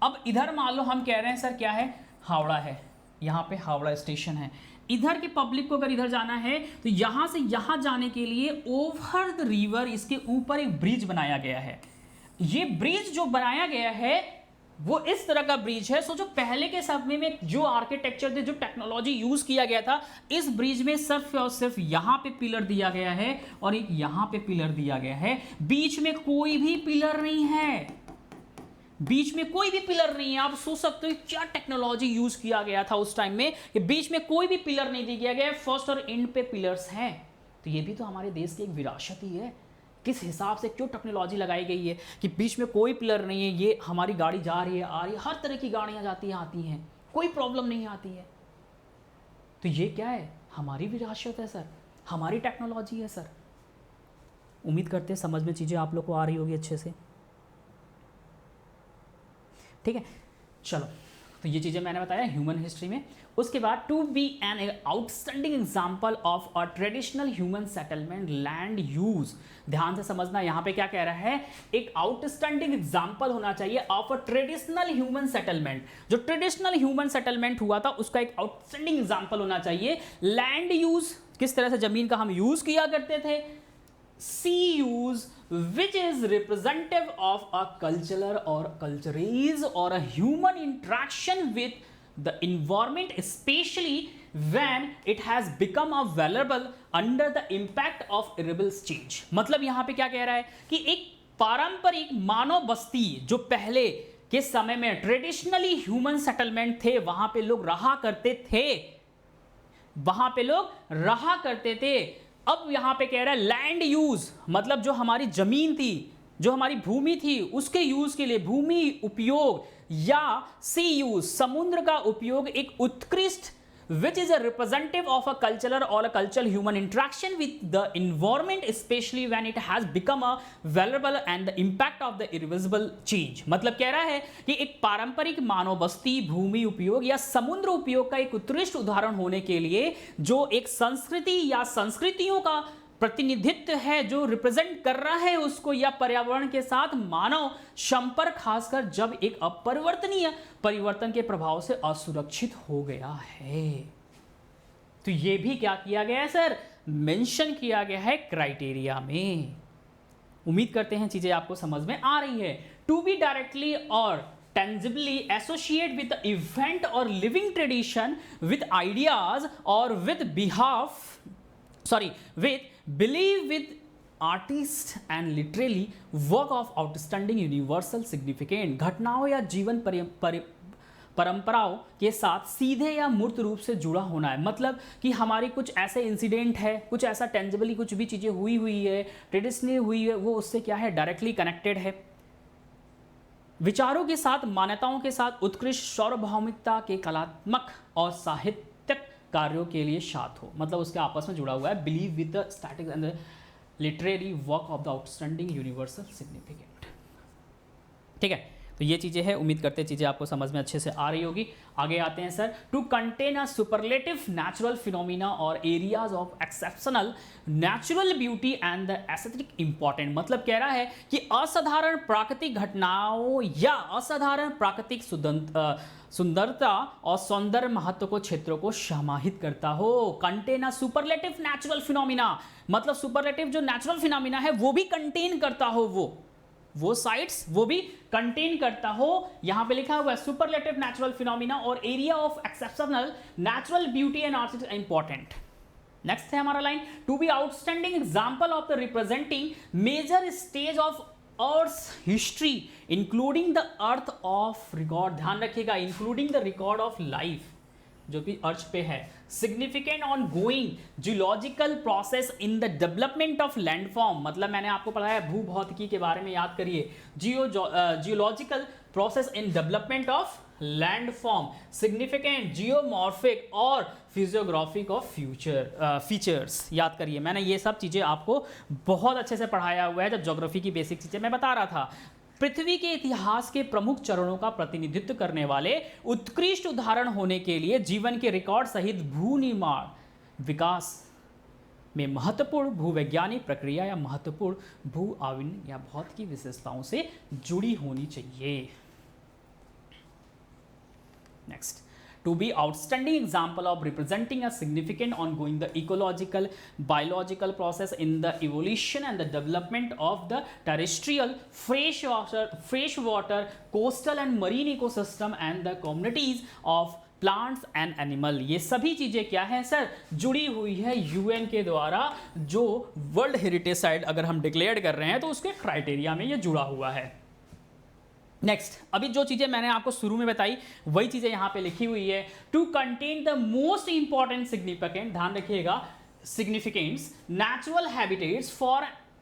अब इधर मान लो हम कह रहे हैं सर क्या है, हावड़ा है, यहाँ पे हावड़ा स्टेशन है। इधर के पब्लिक को अगर इधर जाना है तो यहाँ से यहाँ जाने के लिए ओवर द रिवर, इसके ऊपर एक ब्रिज बनाया गया है। ये ब्रिज जो बनाया गया है वो इस तरह का ब्रिज है। सोचो पहले के समय में जो आर्किटेक्चर थे, जो टेक्नोलॉजी यूज किया गया था, इस ब्रिज में सिर्फ और सिर्फ यहां पे पिलर दिया गया है और एक यहां पे पिलर दिया गया है, बीच में कोई भी पिलर नहीं है, बीच में कोई भी पिलर नहीं है। आप सोच सकते हो क्या टेक्नोलॉजी यूज किया गया था उस टाइम में कि बीच में कोई भी पिलर नहीं दिया गया है, फर्स्ट और एंड पे पिलर्स हैं। तो ये भी तो हमारे देश की एक विरासत ही है, किस हिसाब से क्यों टेक्नोलॉजी लगाई गई है कि बीच में कोई पिलर नहीं है, ये हमारी गाड़ी जा रही है, आ रही है, हर तरह की गाड़ियां जाती हैं आती हैं, कोई प्रॉब्लम नहीं आती है। तो ये क्या है, हमारी विरासत है सर, हमारी टेक्नोलॉजी है सर। उम्मीद करते हैं समझ में चीजें आप लोग को आ रही होगी अच्छे से, ठीक है। चलो, तो ये चीजें मैंने बताया ह्यूमन हिस्ट्री में। उसके बाद to be an outstanding example of a traditional human settlement land use. ध्यान से समझना, यहां पे क्या कह रहा है, एक आउटस्टैंडिंग एग्जाम्पल होना चाहिए of a traditional human settlement. जो ट्रेडिशनल ह्यूमन सेटलमेंट हुआ था उसका एक आउटस्टैंडिंग एग्जाम्पल होना चाहिए। लैंड यूज, किस तरह से जमीन का हम यूज किया करते थे। सी use which is representative of a cultural or cultures or a human interaction with the environment, especially when it has become available under the impact of irreversible change। मतलब यहां पे क्या कह रहा है कि एक पारंपरिक मानव बस्ती जो पहले के समय में ट्रेडिशनली ह्यूमन सेटलमेंट थे, वहां पे लोग रहा करते थे, वहां पे लोग रहा करते थे। अब यहां पे कह रहा है लैंड यूज, मतलब जो हमारी जमीन थी, जो हमारी भूमि थी, उसके यूज के लिए भूमि उपयोग, या सी यूज, समुद्र का उपयोग, एक उत्कृष्ट which is a representative of a cultural or a cultural human interaction with the environment, especially when it has become a valuable and the impact of the irreversible change। मतलब कह रहा है कि एक पारंपरिक मानव बस्ती, भूमि उपयोग या समुद्र उपयोग का एक उत्कृष्ट उदाहरण होने के लिए जो एक संस्कृति या संस्कृतियों का प्रतिनिधित्व है, जो रिप्रेजेंट कर रहा है उसको, या पर्यावरण के साथ मानव संपर्क, खासकर जब एक अपरिवर्तनीय परिवर्तन के प्रभाव से असुरक्षित हो गया है। तो ये भी क्या किया गया है सर, मेंशन किया गया है क्राइटेरिया में। उम्मीद करते हैं चीजें आपको समझ में आ रही है। टू बी डायरेक्टली और tangibly associate with the event or living tradition with ideas or with believe with artist and literally work of outstanding universal significant। घटनाओं या जीवन परंपराओं के साथ सीधे या मूर्त रूप से जुड़ा होना है। मतलब कि हमारी कुछ ऐसे इंसिडेंट है, कुछ ऐसा टेंजिबली कुछ भी चीज़ें हुई है, ट्रेडिशनली हुई है, वो उससे क्या है, डायरेक्टली कनेक्टेड है। विचारों के साथ, मान्यताओं के साथ उत्कृष्ट सार्वभौमिकता के कलात्मक और साहित्यिक कार्यों के लिए साथ हो, मतलब उसके आपस में जुड़ा हुआ है। Believe with the static and the literary work of the outstanding universal significant. ठीक है, तो ये चीज़ें हैं, उम्मीद करते हैं चीज़ें आपको समझ में अच्छे से आ रही होगी। आगे आते हैं sir, to contain a superlative natural phenomena और areas of exceptional natural beauty and the aesthetic important. मतलब कह रहा है कि असाधारण प्राकृतिक घटनाओं या असाधारण प्राकृतिक सुंदरता और सौंदर्य महत्व को क्षेत्रों को समाहित करता हो। Contain a superlative natural phenomena, मतलब सुपरलेटिव जो नेचुरल फिनोमिना है वो भी कंटेन करता हो, वो साइट्स वो भी कंटेन करता हो। यहां पे लिखा हुआ है सुपरलेटिव नेचुरल फिनोमिना और area of exceptional natural beauty and art important. Next है हमारा line, to be outstanding example of the representing major stage of earth history including the earth of record. ध्यान रखिएगा, including the record of life जो भी earth पे है। Significant ongoing geological process in the development of landform, मतलब मैंने आपको पढ़ाया भूभौतिकी के बारे में, याद करिए, geological process in development of landform, significant geomorphic और फिजियोग्राफिक ऑफ फीचर्स, याद करिए। मैंने ये सब चीज़ें आपको बहुत अच्छे से पढ़ाया हुआ है जब ज्योग्राफी की बेसिक चीज़ें मैं बता रहा था। पृथ्वी के इतिहास के प्रमुख चरणों का प्रतिनिधित्व करने वाले उत्कृष्ट उदाहरण होने के लिए जीवन के रिकॉर्ड सहित भू निर्माण विकास में महत्वपूर्ण भूवैज्ञानिक प्रक्रिया या महत्वपूर्ण भू आविन या भौतिकी विशेषताओं से जुड़ी होनी चाहिए। Next, to be outstanding example of representing a significant ongoing the ecological biological process in the evolution and the development of the terrestrial freshwater coastal and marine ecosystem and the communities of plants and animal. ये सभी चीज़ें क्या है sir, जुड़ी हुई है UN के द्वारा, जो वर्ल्ड हेरिटेज साइट अगर हम डिक्लेयर कर रहे हैं तो उसके क्राइटेरिया में ये जुड़ा हुआ है। नेक्स्ट, अभी जो चीजें मैंने आपको शुरू में बताई वही चीजें यहां पे लिखी हुई है। To contain the most important significant, ध्यान रखिएगा, significants natural habitats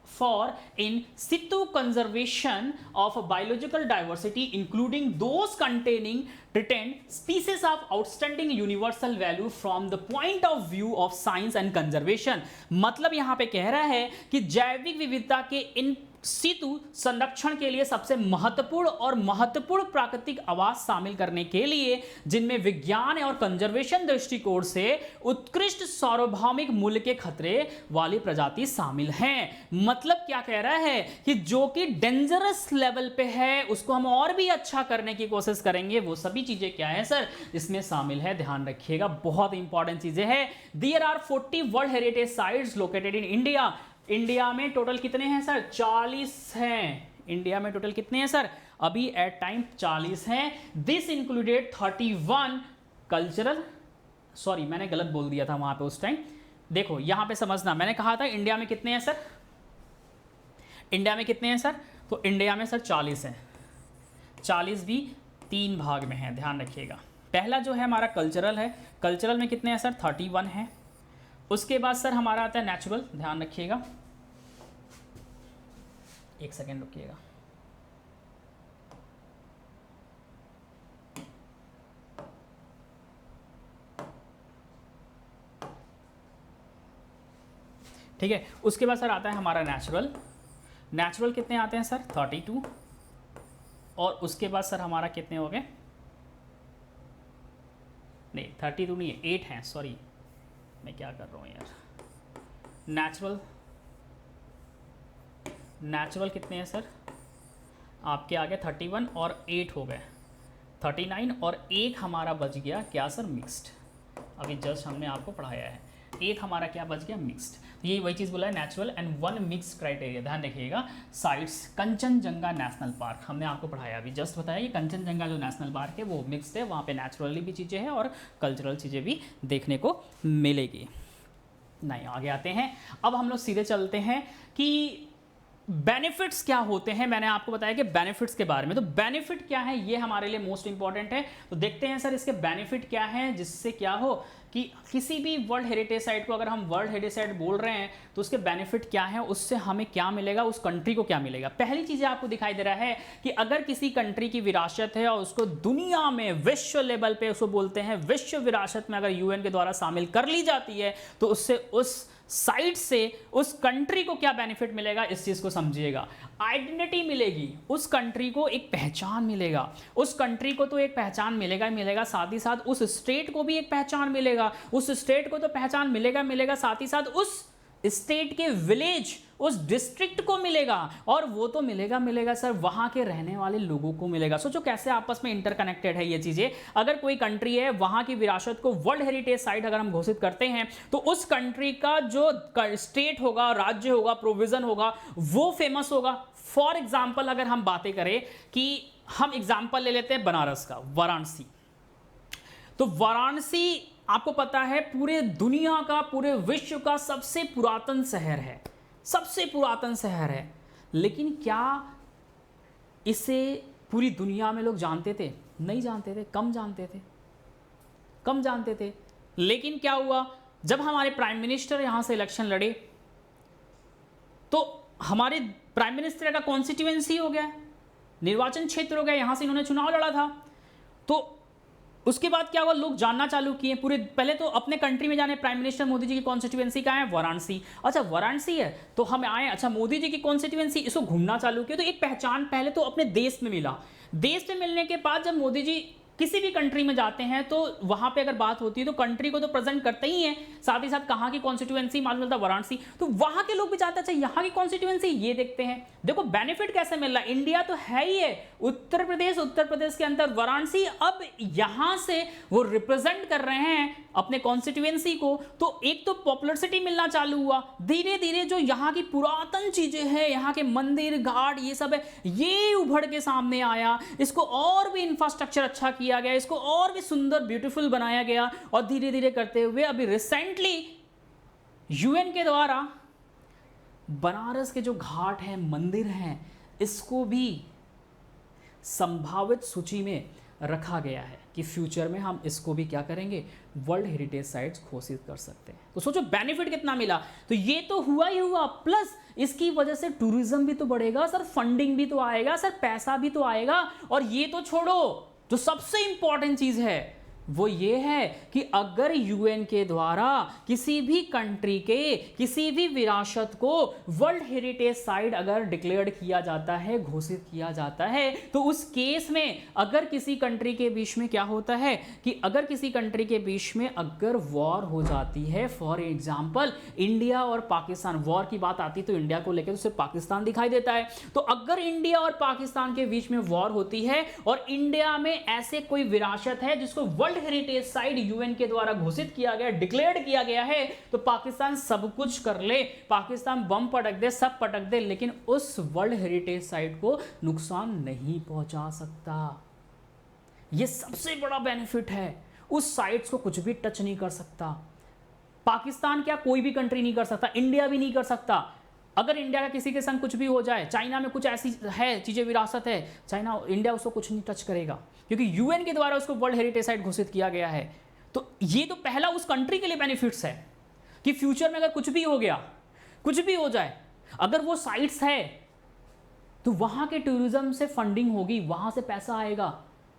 for in situ conservation of biological diversity including those containing retained species of outstanding universal value from the point of view of science and conservation। मतलब यहां पे कह रहा है कि जैविक विविधता के इन सितु संरक्षण के लिए सबसे महत्वपूर्ण प्राकृतिक आवास शामिल करने के लिए जिनमें विज्ञान और कंजर्वेशन दृष्टिकोण से उत्कृष्ट सार्वभौमिक मूल्य के खतरे वाली प्रजाति शामिल हैं। मतलब क्या कह रहा है कि जो कि डेंजरस लेवल पे है उसको हम और भी अच्छा करने की कोशिश करेंगे। वो सभी चीजें क्या है सर, इसमें शामिल है, ध्यान रखिएगा, बहुत इंपॉर्टेंट चीजें हैं। There are 40 world heritage sites located in India. India में टोटल कितने हैं सर, 40 हैं। इंडिया में टोटल कितने हैं सर, अभी एट टाइम 40 हैं। दिस इंक्लूडेड 31 कल्चरल, सॉरी मैंने गलत बोल दिया था वहां पे उस टाइम, देखो यहां पे समझना, मैंने कहा था इंडिया में कितने हैं सर, इंडिया में कितने हैं सर, तो इंडिया में सर 40 हैं। 40 भी 3 भाग में है, ध्यान रखिएगा। पहला जो है हमारा कल्चरल है, कल्चरल में कितने हैं सर, 31 हैं। उसके बाद सर हमारा आता है नेचुरल, ध्यान रखिएगा, एक सेकेंड रुकिएगा। ठीक है, उसके बाद सर आता है हमारा नेचुरल। नेचुरल कितने आते हैं सर, 32। और उसके बाद सर हमारा कितने हो गए, नहीं 32 नहीं है, 8 हैं, सॉरी मैं क्या कर रहा हूँ यार। नेचुरल कितने हैं सर, आपके आगे 31 और 8 हो गए, 39 और एक हमारा बच गया क्या सर, मिक्स्ड। अभी जस्ट हमने आपको पढ़ाया है, एक हमारा क्या बच गया, मिक्स्ड। तो ये वही चीज़ बोला है, नेचुरल एंड 1 मिक्स क्राइटेरिया। ध्यान रखिएगा, साइट्स कंचनजंगा नेशनल पार्क हमने आपको पढ़ाया, अभी जस्ट बताया कि कंचनजंगा जो नेशनल पार्क है वो मिक्स्ड है, वहाँ पे नेचुरली भी चीज़ें हैं और कल्चरल चीज़ें भी देखने को मिलेगी। नहीं, आगे आते हैं, अब हम लोग सीधे चलते हैं कि बेनिफिट्स क्या होते हैं, मैंने आपको बताया कि बेनिफिट्स के बारे में। तो बेनिफिट क्या है ये हमारे लिए मोस्ट इंपॉर्टेंट है। तो देखते हैं सर इसके बेनिफिट क्या हैं, जिससे क्या हो कि किसी भी वर्ल्ड हेरिटेज साइट को अगर हम वर्ल्ड हेरिटेज साइट बोल रहे हैं तो उसके बेनिफिट क्या है, उससे हमें क्या मिलेगा, उस कंट्री को क्या मिलेगा। पहली चीज़ आपको दिखाई दे रहा है कि अगर किसी कंट्री की विरासत है और उसको दुनिया में विश्व लेवल पे उसको बोलते हैं विश्व विरासत में अगर यूएन के द्वारा शामिल कर ली जाती है तो उससे उस साइट से उस कंट्री को क्या बेनिफिट मिलेगा, इस चीज को समझिएगा। आइडेंटिटी मिलेगी, उस कंट्री को एक पहचान मिलेगा, उस कंट्री को तो एक पहचान मिलेगा ही मिलेगा, साथ ही साथ उस स्टेट को भी एक पहचान मिलेगा, उस स्टेट को तो पहचान मिलेगा मिलेगा, साथ ही साथ उस स्टेट के विलेज उस डिस्ट्रिक्ट को मिलेगा, और वो तो मिलेगा मिलेगा सर वहां के रहने वाले लोगों को मिलेगा। सोचो कैसे आपस में इंटरकनेक्टेड है ये चीजें। अगर कोई कंट्री है वहां की विरासत को वर्ल्ड हेरिटेज साइट अगर हम घोषित करते हैं तो उस कंट्री का जो स्टेट होगा, राज्य होगा, प्रोविजन होगा, वो फेमस होगा। फॉर एग्जाम्पल अगर हम बातें करें कि हम एग्जाम्पल ले लेते हैं बनारस का, वाराणसी। तो वाराणसी आपको पता है पूरे दुनिया का, पूरे विश्व का सबसे पुरातन शहर है, सबसे पुरातन शहर है। लेकिन क्या इसे पूरी दुनिया में लोग जानते थे? नहीं जानते थे, कम जानते थे, कम जानते थे। लेकिन क्या हुआ, जब हमारे प्राइम मिनिस्टर यहां से इलेक्शन लड़े तो हमारे प्राइम मिनिस्टर का कॉन्स्टिट्यूएंसी हो गया, निर्वाचन क्षेत्र हो गया, यहां से इन्होंने चुनाव लड़ा था। तो उसके बाद क्या हुआ, लोग जानना चालू किए पूरे, पहले तो अपने कंट्री में जाने प्राइम मिनिस्टर मोदी जी की कॉन्स्टिट्यूएंसी कहाँ है, वाराणसी। अच्छा वाराणसी है तो हम आए, अच्छा मोदी जी की कॉन्स्टिट्यूएंसी, इसको घूमना चालू किया। तो एक पहचान पहले तो अपने देश में मिला। देश में मिलने के बाद जब मोदी जी किसी भी कंट्री में जाते हैं तो वहां पे अगर बात होती है तो कंट्री को तो प्रेजेंट करते ही हैं, साथ ही साथ कहाँ की कॉन्स्टिट्यूएंसी मालूम चलता, वाराणसी। तो वहां के लोग भी चाहते हैं अच्छा यहाँ की कॉन्स्टिट्यूएंसी, ये देखते हैं। देखो बेनिफिट कैसे मिल रहा है, इंडिया तो है ही है, उत्तर प्रदेश के अंदर वाराणसी, अब यहां से वो रिप्रेजेंट कर रहे हैं अपने कॉन्स्टिट्यूएंसी को। तो एक तो पॉपुलरिटी मिलना चालू हुआ, धीरे धीरे जो यहाँ की पुरातन चीजें हैं, यहाँ के मंदिर घाट ये सब है, ये उभर के सामने आया। इसको और भी इंफ्रास्ट्रक्चर अच्छा किया गया, इसको और भी सुंदर ब्यूटीफुल बनाया गया, और धीरे धीरे करते हुए अभी रिसेंटली यूएन के द्वारा बनारस के जो घाट हैं, मंदिर हैं, इसको भी संभावित सूची में रखा गया है कि फ्यूचर में हम इसको भी क्या करेंगे, वर्ल्ड हेरिटेज साइट्स घोषित कर सकते हैं। तो सोचो बेनिफिट कितना मिला। तो ये तो हुआ ही हुआ, प्लस इसकी वजह से टूरिज्म भी तो बढ़ेगा सर, फंडिंग भी तो आएगा सर, पैसा भी तो आएगा। और ये तो छोड़ो, जो सबसे इंपॉर्टेंट चीज है वो ये है कि अगर यूएन के द्वारा किसी भी कंट्री के किसी भी विरासत को वर्ल्ड हेरिटेज साइट अगर डिक्लेयर्ड किया जाता है, घोषित किया जाता है, तो उस केस में अगर किसी कंट्री के बीच में क्या होता है कि अगर किसी कंट्री के बीच में अगर वॉर हो जाती है, फॉर एग्जांपल इंडिया और पाकिस्तान, वॉर की बात आती है तो इंडिया को लेकर तो सिर्फ पाकिस्तान दिखाई देता है। तो अगर इंडिया और पाकिस्तान के बीच में वॉर होती है और इंडिया में ऐसे कोई विरासत है जिसको वर्ल्ड हेरिटेज साइट यूएन के द्वारा घोषित किया गया, डिक्लेयर्ड किया गया है, तो पाकिस्तान सब कुछ कर ले, पाकिस्तान बम पटक दे, सब पटक दे, लेकिन उस वर्ल्ड हेरिटेज साइट को नुकसान नहीं पहुंचा सकता। यह सबसे बड़ा बेनिफिट है। उस साइट्स को कुछ भी टच नहीं कर सकता। पाकिस्तान क्या, कोई भी कंट्री नहीं कर सकता, इंडिया भी नहीं कर सकता। अगर इंडिया का किसी के संग कुछ भी हो जाए, चाइना में कुछ ऐसी है चीजें, विरासत है, चाइना इंडिया उसको कुछ नहीं टच करेगा, क्योंकि यूएन के द्वारा उसको वर्ल्ड हेरिटेज साइट घोषित किया गया है। तो ये तो पहला उस कंट्री के लिए बेनिफिट्स है कि फ्यूचर में अगर कुछ भी हो गया, कुछ भी हो जाए, अगर वो साइट्स है तो वहां के टूरिज्म से फंडिंग होगी, वहां से पैसा आएगा।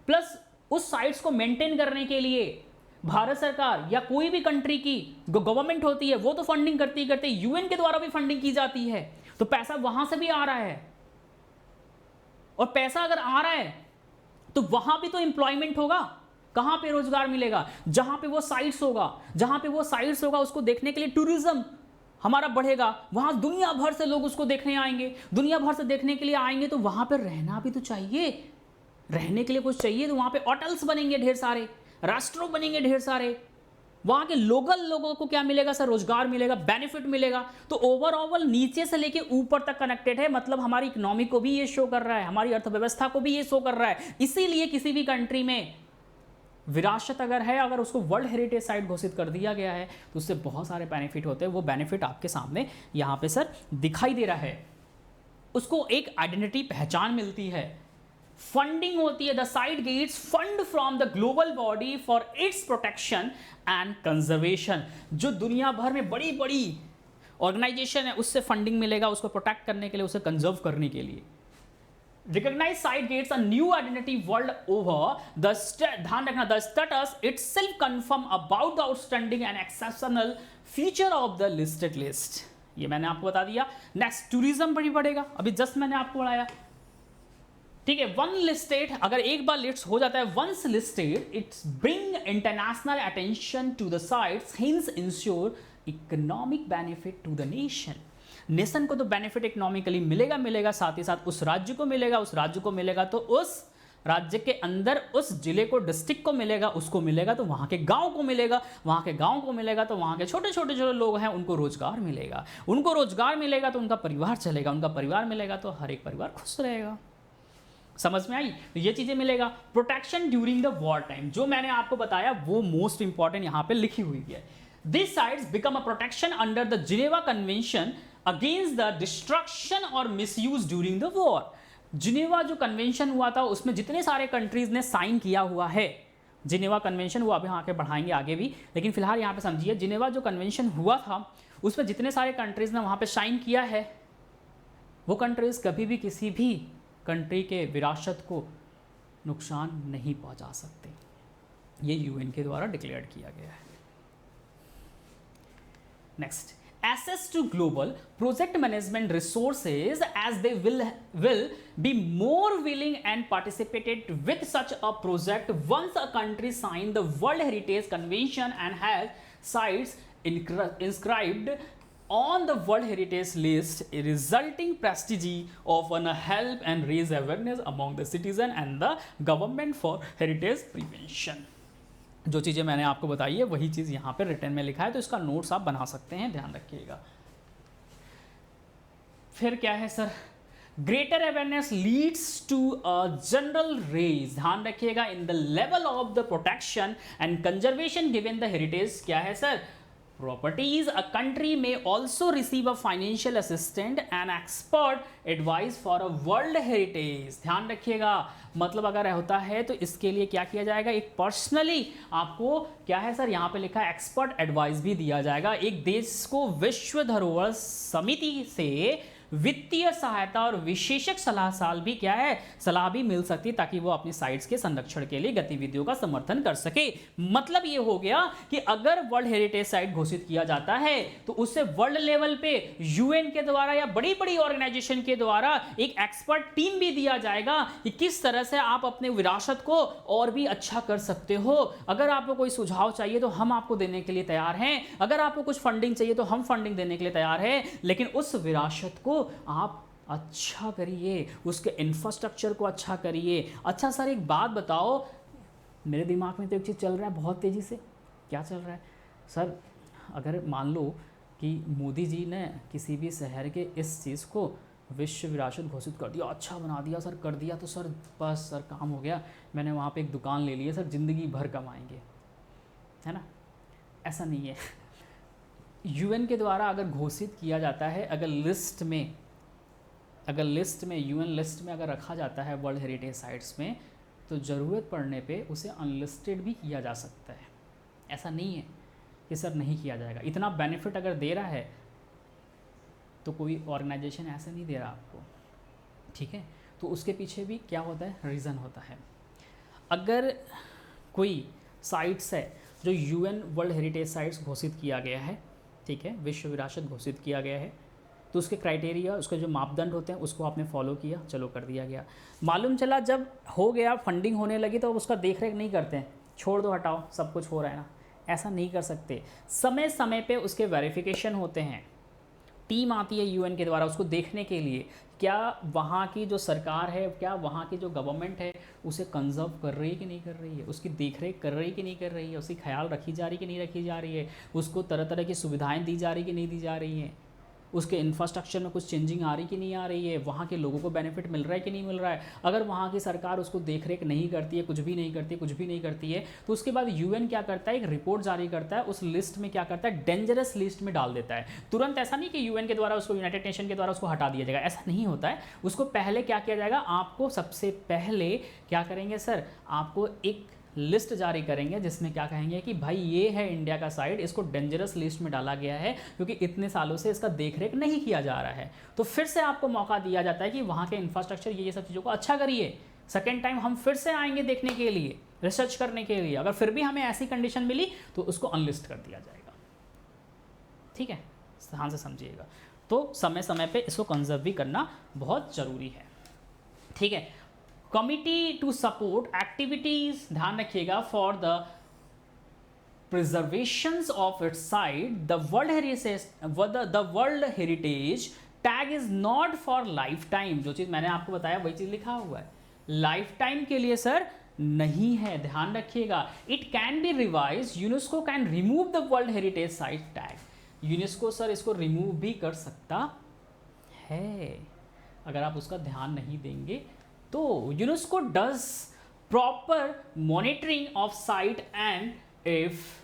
प्लस उस साइट्स को मेंटेन करने के लिए भारत सरकार या कोई भी कंट्री की गवर्नमेंट होती है, वो तो फंडिंग करती ही करती है, यूएन के द्वारा भी फंडिंग की जाती है, तो पैसा वहां से भी आ रहा है। और पैसा अगर आ रहा है तो वहां भी तो एम्प्लॉयमेंट होगा, कहां पे रोजगार मिलेगा, जहां पे वो साइट्स होगा, जहां पे वो साइट्स होगा उसको देखने के लिए टूरिज्म हमारा बढ़ेगा, वहां दुनिया भर से लोग उसको देखने आएंगे, दुनिया भर से देखने के लिए आएंगे, तो वहां पर रहना भी तो चाहिए, रहने के लिए कुछ चाहिए, तो वहां पे होटल्स बनेंगे ढेर सारे, रेस्टोरेंट बनेंगे ढेर सारे, वहां के लोकल लोगों को क्या मिलेगा सर, रोजगार मिलेगा, बेनिफिट मिलेगा। तो ओवरऑल नीचे से लेके ऊपर तक कनेक्टेड है, मतलब हमारी इकोनॉमी को भी ये शो कर रहा है, हमारी अर्थव्यवस्था को भी ये शो कर रहा है। इसीलिए किसी भी कंट्री में विरासत अगर है, अगर उसको वर्ल्ड हेरिटेज साइट घोषित कर दिया गया है तो उससे बहुत सारे बेनिफिट होते हैं। वो बेनिफिट आपके सामने यहाँ पे सर दिखाई दे रहा है। उसको एक आइडेंटिटी पहचान मिलती है। फंडिंग होती है, the site gets fund from the global body for its protection and conservation. जो दुनिया भर में बड़ी बड़ी ऑर्गेनाइजेशन है उससे फंडिंग मिलेगा उसको प्रोटेक्ट करने के लिए, उसे कंजर्व करने के लिए। Recognized site gates a new identity world over. ध्यान रखना, the status itself confirm about the outstanding and exceptional feature of the listed list. ये मैंने आपको बता दिया। नेक्स्ट, टूरिज्म बड़ी बढ़ेगा, अभी जस्ट मैंने आपको बढ़ाया, ठीक है। वन लिस्टेड, अगर एक बार लिस्ट हो जाता है, once listed its bring international attention to the sites, hence ensure economic benefit to the nation. Nation को तो बेनिफिट इकोनॉमिकली मिलेगा, साथ ही साथ उस राज्य को मिलेगा, तो उस राज्य के अंदर उस जिले को, डिस्ट्रिक्ट को मिलेगा, उसको मिलेगा तो वहाँ के गांव को मिलेगा, तो वहाँ के छोटे छोटे जो लोग हैं उनको रोजगार मिलेगा, तो उनका परिवार चलेगा, उनका परिवार मिलेगा तो हर एक परिवार खुश रहेगा। समझ में आई? तो ये चीजें मिलेगा। Protection during the war time, जो मैंने आपको बताया वो मोस्ट इंपॉर्टेंट यहाँ पे लिखी हुई है। This sites become a protection under the Geneva convention against the destruction और misuse during the war. Geneva जो कन्वेंशन हुआ था उसमें जितने सारे कंट्रीज ने साइन किया हुआ है, जिनेवा कन्वेंशन, वो अभी आके बढ़ाएंगे आगे भी, लेकिन फिलहाल यहाँ पे समझिए, जिनेवा जो कन्वेंशन हुआ था उसमें जितने सारे कंट्रीज ने वहाँ पे साइन किया है, वो कंट्रीज कभी भी किसी भी कंट्री के विरासत को नुकसान नहीं पहुँचा सकते। ये यूएन के द्वारा डिक्लेयर किया गया है। Next, access to global project management resources, as they will be more willing and participated with such a project once a country signed the World Heritage Convention and has sites inscribed on the World Heritage list, resulting prestige of an help and raise awareness among the citizen and the government for heritage prevention। जो चीज़ें मैंने आपको बताई है वही चीज़ यहाँ पे return में लिखा है, तो इसका नोट्स आप बना सकते हैं, ध्यान रखिएगा। फिर क्या है sir? Greater awareness leads to a general raise, ध्यान रखिएगा, in the level of the protection and conservation given the heritage. क्या है sir? properties, a country may also receive a financial assistance and expert advice for a world heritage। ध्यान रखिएगा, मतलब अगर होता है तो इसके लिए क्या किया जाएगा, एक पर्सनली आपको क्या है सर, यहाँ पे लिखा है एक्सपर्ट एडवाइस भी दिया जाएगा। एक देश को विश्व धरोहर समिति से वित्तीय सहायता और विशेषज्ञ सलाह भी मिल सकती है, ताकि वो अपनी साइट्स के संरक्षण के लिए गतिविधियों का समर्थन कर सके। मतलब ये हो गया कि अगर वर्ल्ड हेरिटेज साइट घोषित किया जाता है तो उससे वर्ल्ड लेवल पे यूएन के द्वारा या बड़ी बड़ी ऑर्गेनाइजेशन के द्वारा एक एक्सपर्ट टीम भी दिया जाएगा कि किस तरह से आप अपने विरासत को और भी अच्छा कर सकते हो। अगर आपको कोई सुझाव चाहिए तो हम आपको देने के लिए तैयार हैं, अगर आपको कुछ फंडिंग चाहिए तो हम फंडिंग देने के लिए तैयार हैं, लेकिन उस विरासत को आप अच्छा करिए, उसके इंफ्रास्ट्रक्चर को अच्छा करिए। अच्छा सर एक बात बताओ, मेरे दिमाग में तो एक चीज़ चल रहा है बहुत तेज़ी से। क्या चल रहा है सर? अगर मान लो कि मोदी जी ने किसी भी शहर के इस चीज़ को विश्व विरासत घोषित कर दिया, अच्छा बना दिया सर, कर दिया तो सर बस सर काम हो गया, मैंने वहाँ पे एक दुकान ले ली है सर, ज़िंदगी भर कमाएंगे, है ना? ऐसा नहीं है। यूएन के द्वारा अगर घोषित किया जाता है, अगर लिस्ट में यूएन लिस्ट में अगर रखा जाता है वर्ल्ड हेरिटेज साइट्स में, तो ज़रूरत पड़ने पे उसे अनलिस्टेड भी किया जा सकता है। ऐसा नहीं है कि सर नहीं किया जाएगा। इतना बेनिफिट अगर दे रहा है तो कोई ऑर्गेनाइजेशन ऐसे नहीं दे रहा आपको, ठीक है? तो उसके पीछे भी क्या होता है, रीज़न होता है। अगर कोई साइट्स है जो यूएन वर्ल्ड हेरिटेज साइट्स घोषित किया गया है, ठीक है, विश्व विरासत घोषित किया गया है, तो उसके क्राइटेरिया, उसके जो मापदंड होते हैं उसको आपने फॉलो किया, चलो कर दिया गया। मालूम चला जब हो गया, फंडिंग होने लगी, तो उसका देख रेख नहीं करते हैं, छोड़ दो हटाओ सब कुछ हो रहा है ना, ऐसा नहीं कर सकते। समय समय पे उसके वेरिफिकेशन होते हैं, टीम आती है यूएन के द्वारा उसको देखने के लिए क्या वहाँ की जो सरकार है, क्या वहाँ की जो गवर्नमेंट है उसे कंजर्व कर रही है कि नहीं कर रही है, उसकी देखरेख कर रही है कि नहीं कर रही है, उसकी ख्याल रखी जा रही कि नहीं रखी जा रही है, उसको तरह तरह की सुविधाएं दी जा रही कि नहीं दी जा रही हैं। उसके इंफ्रास्ट्रक्चर में कुछ चेंजिंग आ रही कि नहीं आ रही है, वहाँ के लोगों को बेनिफिट मिल रहा है कि नहीं मिल रहा है। अगर वहाँ की सरकार उसको देख रेख नहीं करती है, कुछ भी नहीं करती है, तो उसके बाद यूएन क्या करता है, एक रिपोर्ट जारी करता है, उस लिस्ट में क्या करता है, डेंजरस लिस्ट में डाल देता है। तुरंत ऐसा नहीं कि यूएन के द्वारा उसको, यूनाइटेड नेशन के द्वारा उसको हटा दिया जाएगा, ऐसा नहीं होता है। उसको पहले क्या किया जाएगा, आपको सबसे पहले क्या करेंगे सर, आपको एक लिस्ट जारी करेंगे जिसमें क्या कहेंगे कि भाई ये है इंडिया का साइड, इसको डेंजरस लिस्ट में डाला गया है क्योंकि इतने सालों से इसका देखरेख नहीं किया जा रहा है। तो फिर से आपको मौका दिया जाता है कि वहाँ के इंफ्रास्ट्रक्चर ये सब चीज़ों को अच्छा करिए, सेकेंड टाइम हम फिर से आएंगे देखने के लिए, रिसर्च करने के लिए। अगर फिर भी हमें ऐसी कंडीशन मिली तो उसको अनलिस्ट कर दिया जाएगा। ठीक है, ध्यान से समझिएगा। तो समय समय पे इसको कंजर्व भी करना बहुत ज़रूरी है। ठीक है, कमिटी टू सपोर्ट एक्टिविटीज, ध्यान रखिएगा, for the preservations of its site, the world heritage tag is not for life time. जो चीज़ मैंने आपको बताया वही चीज़ लिखा हुआ है, लाइफ टाइम के लिए सर नहीं है, ध्यान रखिएगा। It can be revise, UNESCO can remove the world heritage site tag. UNESCO sir इसको रिमूव भी कर सकता है अगर आप उसका ध्यान नहीं देंगे तो। UNESCO does proper monitoring of site and if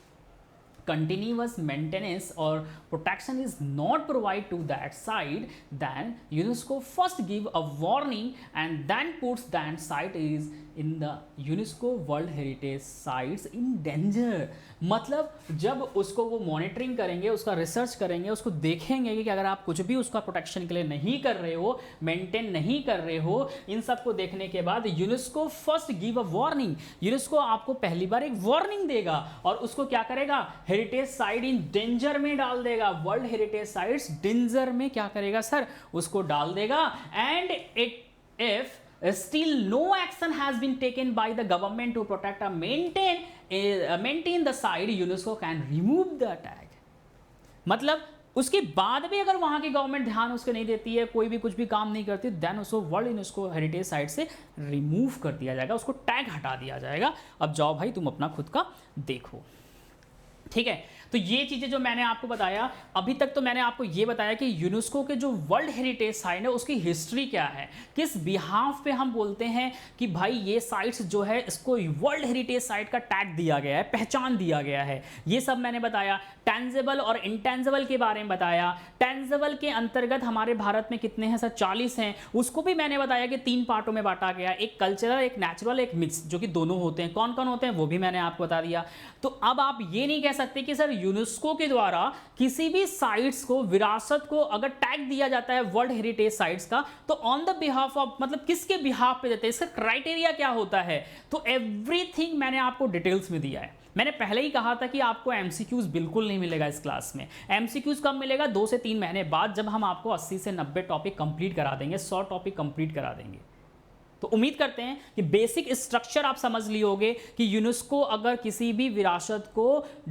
continuous maintenance or protection is not provided to that site, then UNESCO first give a warning and then puts that site is in the UNESCO World Heritage Sites in danger। मतलब जब उसको वो monitoring करेंगे, उसका research करेंगे, उसको देखेंगे कि अगर आप कुछ भी उसका प्रोटेक्शन के लिए नहीं कर रहे हो, मेंटेन नहीं कर रहे हो, इन सब को देखने के बाद UNESCO first give a warning, UNESCO आपको पहली बार एक वार्निंग देगा और उसको क्या करेगा, हेरिटेज साइट इन डेंजर में डाल देगा। वर्ल्ड हेरिटेज साइट्स डेंजर में क्या करेगा सर, उसको डाल देगा। And if still no action has been taken by the government to protect or maintain the site, UNESCO can remove the tag। मतलब उसके बाद भी अगर वहां की गवर्नमेंट ध्यान उसके नहीं देती है, कोई भी कुछ भी काम नहीं करती, देन उसको वर्ल्ड यूनेस्को हेरिटेज साइट से रिमूव कर दिया जाएगा, उसको टैग हटा दिया जाएगा। अब जाओ भाई तुम अपना खुद का देखो। ठीक है, तो ये चीज़ें जो मैंने आपको बताया अभी तक, तो मैंने आपको ये बताया कि यूनेस्को के जो वर्ल्ड हेरिटेज साइट है उसकी हिस्ट्री क्या है, किस बिहाफ पे हम बोलते हैं कि भाई ये साइट्स जो है इसको वर्ल्ड हेरिटेज साइट का टैग दिया गया है, पहचान दिया गया है, ये सब मैंने बताया। टेंजेबल और इंटेंजेबल के बारे में बताया। टेंजेबल के अंतर्गत हमारे भारत में कितने हैं सर, 40 हैं। उसको भी मैंने बताया कि 3 पार्टों में बांटा गया, एक कल्चरल, एक नेचुरल, एक मिक्स, जो कि दोनों होते हैं। कौन कौन होते हैं वो भी मैंने आपको बता दिया। तो अब आप ये नहीं कह सकते कि सर यूनेस्को के द्वारा किसी भी साइट्स को, विरासत को अगर टैग दिया जाता है वर्ल्ड हेरिटेज साइट्स का, तो ऑन द बिहाफ ऑफ, मतलब किसके बिहाफ पे देते हैं, इसका क्राइटेरिया क्या होता है, तो एवरीथिंग मैंने आपको डिटेल्स में दिया है। मैंने पहले ही कहा था कि आपको एमसीक्यूज बिल्कुल नहीं मिलेगा इस क्लास में। एमसीक्यूज कब मिलेगा, 2 से 3 महीने बाद, जब हम आपको 80 से 90 टॉपिक कंप्लीट करा देंगे, 100 टॉपिक कंप्लीट करा देंगे। तो उम्मीद करते हैं कि बेसिक स्ट्रक्चर आप समझ लिए होंगे कि यूनेस्को अगर किसी भी विरासत को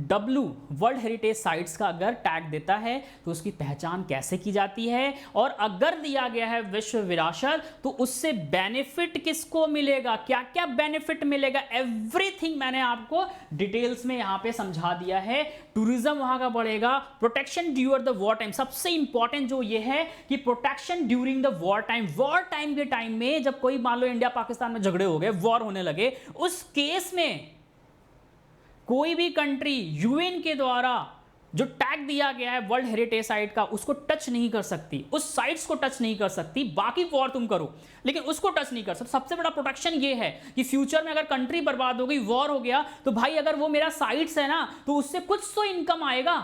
W वर्ल्ड हेरिटेज साइट्स का अगर टैग देता है तो उसकी पहचान कैसे की जाती है, और अगर दिया गया है विश्व विरासत तो उससे बेनिफिट किसको मिलेगा, क्या क्या बेनिफिट मिलेगा, एवरीथिंग मैंने आपको डिटेल्स में यहां पे समझा दिया है। टूरिज्म वहां का बढ़ेगा, protection during the war time, सबसे इंपॉर्टेंट जो ये है कि protection during the war time, war time के टाइम में जब कोई मान लो इंडिया पाकिस्तान में झगड़े हो गए, वॉर होने लगे, उस केस में कोई भी कंट्री यूएन के द्वारा जो टैग दिया गया है वर्ल्ड हेरिटेज साइट का उसको टच नहीं कर सकती, उस साइट्स को टच नहीं कर सकती। बाकी वॉर तुम करो लेकिन उसको टच नहीं कर सकते। सबसे बड़ा प्रोटेक्शन ये है कि फ्यूचर में अगर कंट्री बर्बाद हो गई, वॉर हो गया, तो भाई अगर वो मेरा साइट्स है ना तो उससे कुछ तो इनकम आएगा,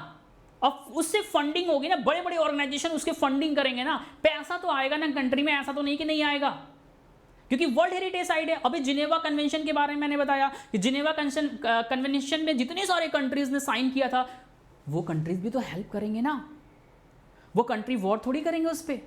अब उससे फंडिंग होगी ना, बड़े बड़े ऑर्गेनाइजेशन उसके फंडिंग करेंगे ना, पैसा तो आएगा ना कंट्री में, ऐसा तो नहीं कि नहीं आएगा, क्योंकि वर्ल्ड हेरिटेज साइट है। अभी जिनेवा कन्वेंशन के बारे में मैंने बताया कि जिनेवा कन्वेंशन में जितने सारे कंट्रीज ने साइन किया था, वो कंट्रीज भी तो हेल्प करेंगे ना, वो कंट्री वॉर थोड़ी करेंगे उस पर।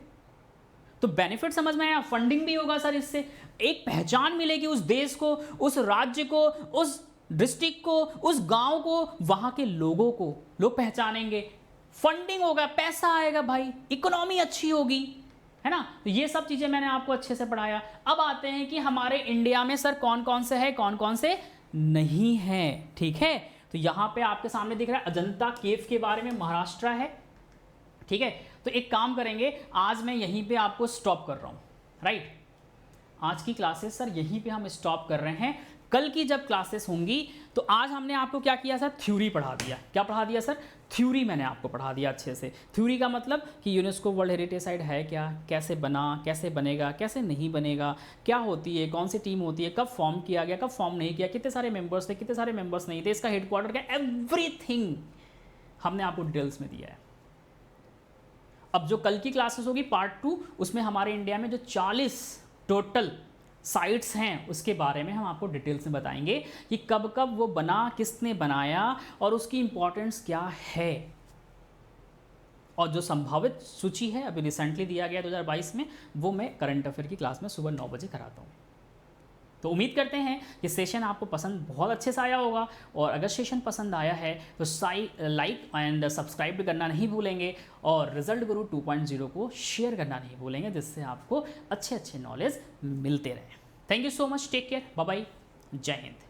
तो बेनिफिट समझ में आया, फंडिंग भी होगा सर, इससे एक पहचान मिलेगी उस देश को, उस राज्य को, उस डिस्ट्रिक्ट को, उस गांव को, वहां के लोगों को लोग पहचानेंगे, फंडिंग होगा, पैसा आएगा भाई, इकोनॉमी अच्छी होगी, है ना। तो ये सब चीजें मैंने आपको अच्छे से पढ़ाया। अब आते हैं कि हमारे इंडिया में सर कौन कौन से है, कौन कौन से नहीं है। ठीक है, तो यहां पे आपके सामने दिख रहा है अजंता केव के बारे में, महाराष्ट्र है। ठीक है, तो एक काम करेंगे, आज मैं यहीं पे आपको स्टॉप कर रहा हूँ, राइट। आज की क्लासेस सर यहीं पे हम स्टॉप कर रहे हैं। कल की जब क्लासेस होंगी तो आज हमने आपको क्या किया सर, थ्योरी पढ़ा दिया। क्या पढ़ा दिया सर, थ्योरी मैंने आपको पढ़ा दिया अच्छे से। थ्योरी का मतलब कि यूनेस्को वर्ल्ड हेरिटेज साइट है क्या, कैसे बना, कैसे बनेगा, कैसे नहीं बनेगा, क्या होती है, कौन सी टीम होती है, कब फॉर्म किया गया, कब फॉर्म नहीं किया, कितने सारे मेंबर्स थे, कितने सारे मेंबर्स नहीं थे, इसका हेडक्वार्टर क्या, एवरीथिंग हमने आपको डिटेल्स में दिया है। अब जो कल की क्लासेस होगी पार्ट 2, उसमें हमारे इंडिया में जो 40 टोटल साइट्स हैं उसके बारे में हम आपको डिटेल्स में बताएंगे कि कब कब वो बना, किसने बनाया और उसकी इंपॉर्टेंस क्या है। और जो संभावित सूची है अभी रिसेंटली दिया गया 2022 में, वो मैं करंट अफेयर की क्लास में सुबह 9 बजे कराता हूँ। तो उम्मीद करते हैं कि सेशन आपको पसंद बहुत अच्छे से आया होगा, और अगर सेशन पसंद आया है तो लाइक एंड सब्सक्राइब भी करना नहीं भूलेंगे, और रिजल्ट गुरु 2.0 को शेयर करना नहीं भूलेंगे, जिससे आपको अच्छे अच्छे नॉलेज मिलते रहे। Thank you so much, take care, bye bye, जय हिंद।